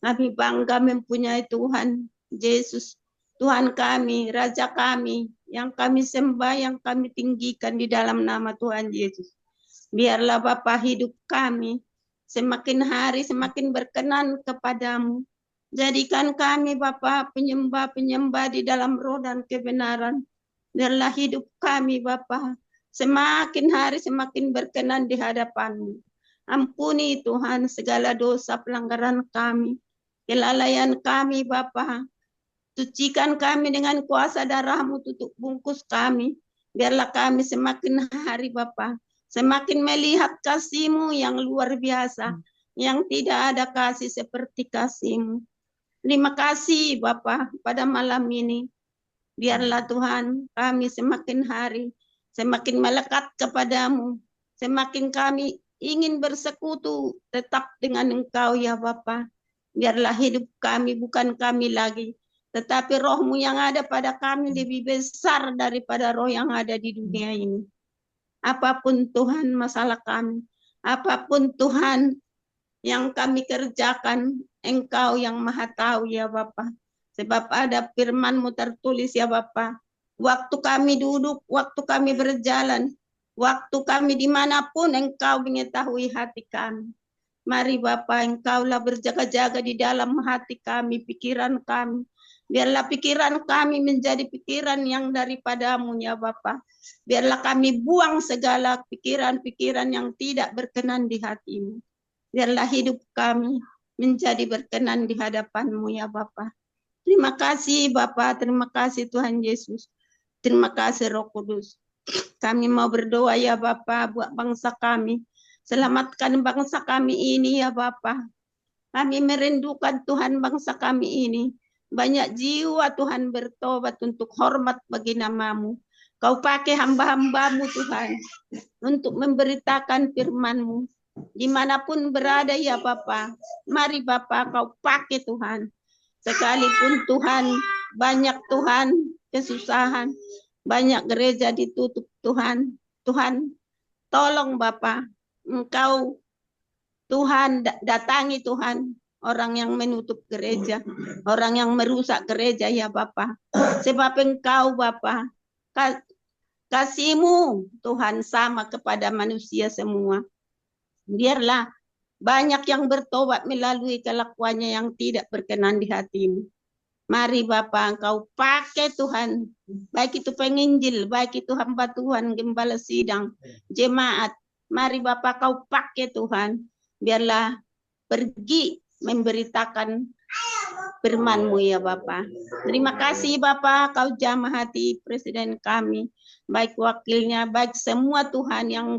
Kami bangga mempunyai Tuhan Yesus. Tuhan kami, Raja kami, yang kami sembah, yang kami tinggikan di dalam nama Tuhan Yesus. Biarlah Bapa hidup kami semakin hari semakin berkenan kepadamu. Jadikan kami Bapa penyembah-penyembah di dalam roh dan kebenaran. Biarlah hidup kami Bapa semakin hari semakin berkenan di hadapan-Mu. Ampuni Tuhan segala dosa pelanggaran kami, kelalaian kami Bapa. Sucikan kami dengan kuasa darah-Mu, tutup bungkus kami. Biarlah kami semakin hari Bapa, semakin melihat kasih-Mu yang luar biasa, yang tidak ada kasih seperti kasih-Mu. Terima kasih Bapa pada malam ini. Biarlah Tuhan kami semakin hari, semakin melekat kepadamu, semakin kami ingin bersekutu tetap dengan Engkau ya Bapa. Biarlah hidup kami bukan kami lagi, tetapi roh-Mu yang ada pada kami lebih besar daripada roh yang ada di dunia ini. Apapun Tuhan masalah kami, apapun Tuhan yang kami kerjakan, Engkau yang Maha tahu ya Bapa. Sebab ada firman-Mu tertulis ya Bapa. Waktu kami duduk, waktu kami berjalan, waktu kami dimanapun Engkau mengetahui hati kami. Mari Bapa, Engkaulah berjaga-jaga di dalam hati kami, pikiran kami. Biarlah pikiran kami menjadi pikiran yang daripada-Mu ya Bapa. Biarlah kami buang segala pikiran-pikiran yang tidak berkenan di hati-Mu. Biarlah hidup kami menjadi berkenan di hadapan-Mu ya Bapa. Terima kasih Bapa, terima kasih Tuhan Yesus. Terima kasih Roh Kudus. Kami mau berdoa ya Bapa buat bangsa kami. Selamatkan bangsa kami ini ya Bapa. Kami merindukan Tuhan bangsa kami ini. Banyak jiwa Tuhan bertobat untuk hormat bagi nama-Mu. Kau pakai hamba-hamba-Mu Tuhan untuk memberitakan firman-Mu. Dimanapun berada ya Bapa. Mari Bapa Kau pakai Tuhan. Sekalipun Tuhan banyak Tuhan kesusahan. Banyak gereja ditutup Tuhan. Tuhan tolong Bapa. Engkau Tuhan datangi Tuhan orang yang menutup gereja, orang yang merusak gereja ya Bapa. Sebab Engkau Bapa, kasih-Mu Tuhan sama kepada manusia semua. Biarlah banyak yang bertobat melalui kelakuannya yang tidak berkenan di hati-Mu. Mari Bapa, Engkau pakai Tuhan, baik itu penginjil, baik itu hamba Tuhan, gembala sidang, jemaat. Mari Bapa Kau pakai Tuhan, biarlah pergi memberitakan firman-Mu ya Bapa. Terima kasih Bapa, Kau jamah hati Presiden kami, baik wakilnya, baik semua Tuhan yang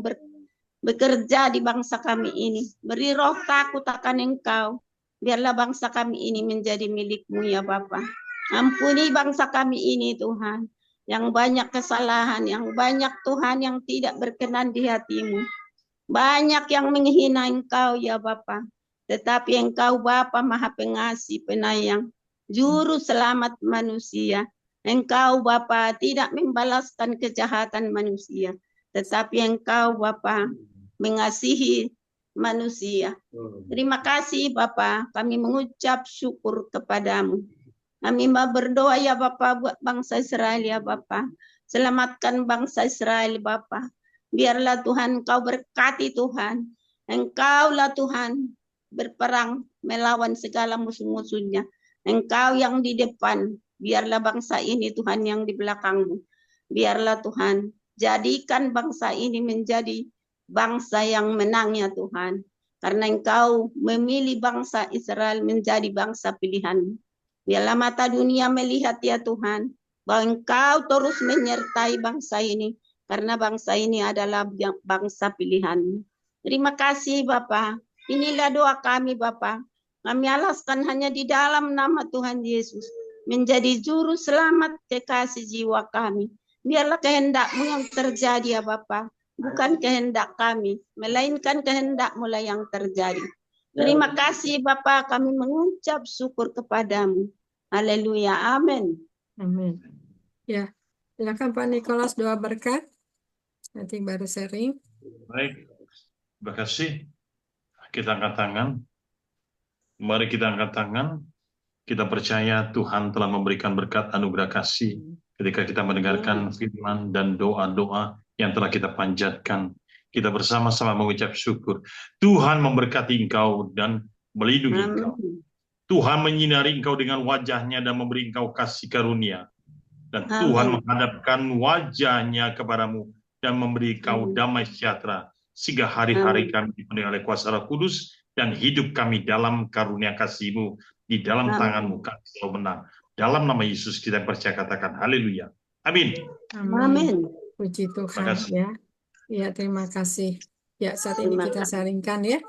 bekerja di bangsa kami ini. Beri roh takut akan Engkau, biarlah bangsa kami ini menjadi milik-Mu ya Bapa. Ampuni bangsa kami ini Tuhan, yang banyak kesalahan, yang banyak Tuhan yang tidak berkenan di hati-Mu. Banyak yang menghina Engkau ya Bapa. Tetapi Engkau Bapa Maha Pengasih Penyayang, Juru Selamat manusia. Engkau Bapa tidak membalaskan kejahatan manusia, tetapi Engkau Bapa mengasihi manusia. Terima kasih Bapa, kami mengucap syukur kepadamu. Kami mau berdoa ya Bapa buat bangsa Israel ya Bapa. Selamatkan bangsa Israel Bapa. Biarlah Tuhan Engkau berkati Tuhan. Engkaulah Tuhan berperang melawan segala musuh-musuhnya. Engkau yang di depan. Biarlah bangsa ini Tuhan yang di belakang-Mu. Biarlah Tuhan jadikan bangsa ini menjadi bangsa yang menang ya Tuhan. Karena Engkau memilih bangsa Israel menjadi bangsa pilihan-Mu. Biarlah mata dunia melihat ya Tuhan, bahwa Engkau terus menyertai bangsa ini. Karena bangsa ini adalah bangsa pilihan-Mu. Terima kasih Bapa. Inilah doa kami Bapa. Kami alaskan hanya di dalam nama Tuhan Yesus. Menjadi juru selamat kekasih jiwa kami. Biarlah kehendak-Mu yang terjadi ya Bapa. Bukan kehendak kami. Melainkan kehendak-Mu lah yang terjadi. Terima kasih Bapa. Kami mengucap syukur kepadamu. Haleluya. Amin.
Amin. Ya, silakan Pak Nikolas doa berkat. Nanti baru sharing.
Baik, terima kasih. Kita angkat tangan. Mari kita angkat tangan. Kita percaya Tuhan telah memberikan berkat anugerah kasih ketika kita mendengarkan firman dan doa-doa yang telah kita panjatkan. Kita bersama-sama mengucap syukur. Tuhan memberkati engkau dan melindungi engkau. Tuhan menyinari engkau dengan wajahnya dan memberi engkau kasih karunia. Dan Tuhan menghadapkan wajahnya kepadamu dan memberi kau damai sejahtera, sehingga hari-hari kami dipenuhi oleh kuasa Roh Kudus, dan hidup kami dalam karunia kasih-Mu, di dalam tangan-Mu kami selalu menang. Dalam nama Yesus kita percaya, katakan haleluya. Amin.
Amin.
Puji Tuhan
Terima kasih.
ya. Ya, terima kasih. Ya, saat ini
Terima
kita
kasih.
sharingkan ya.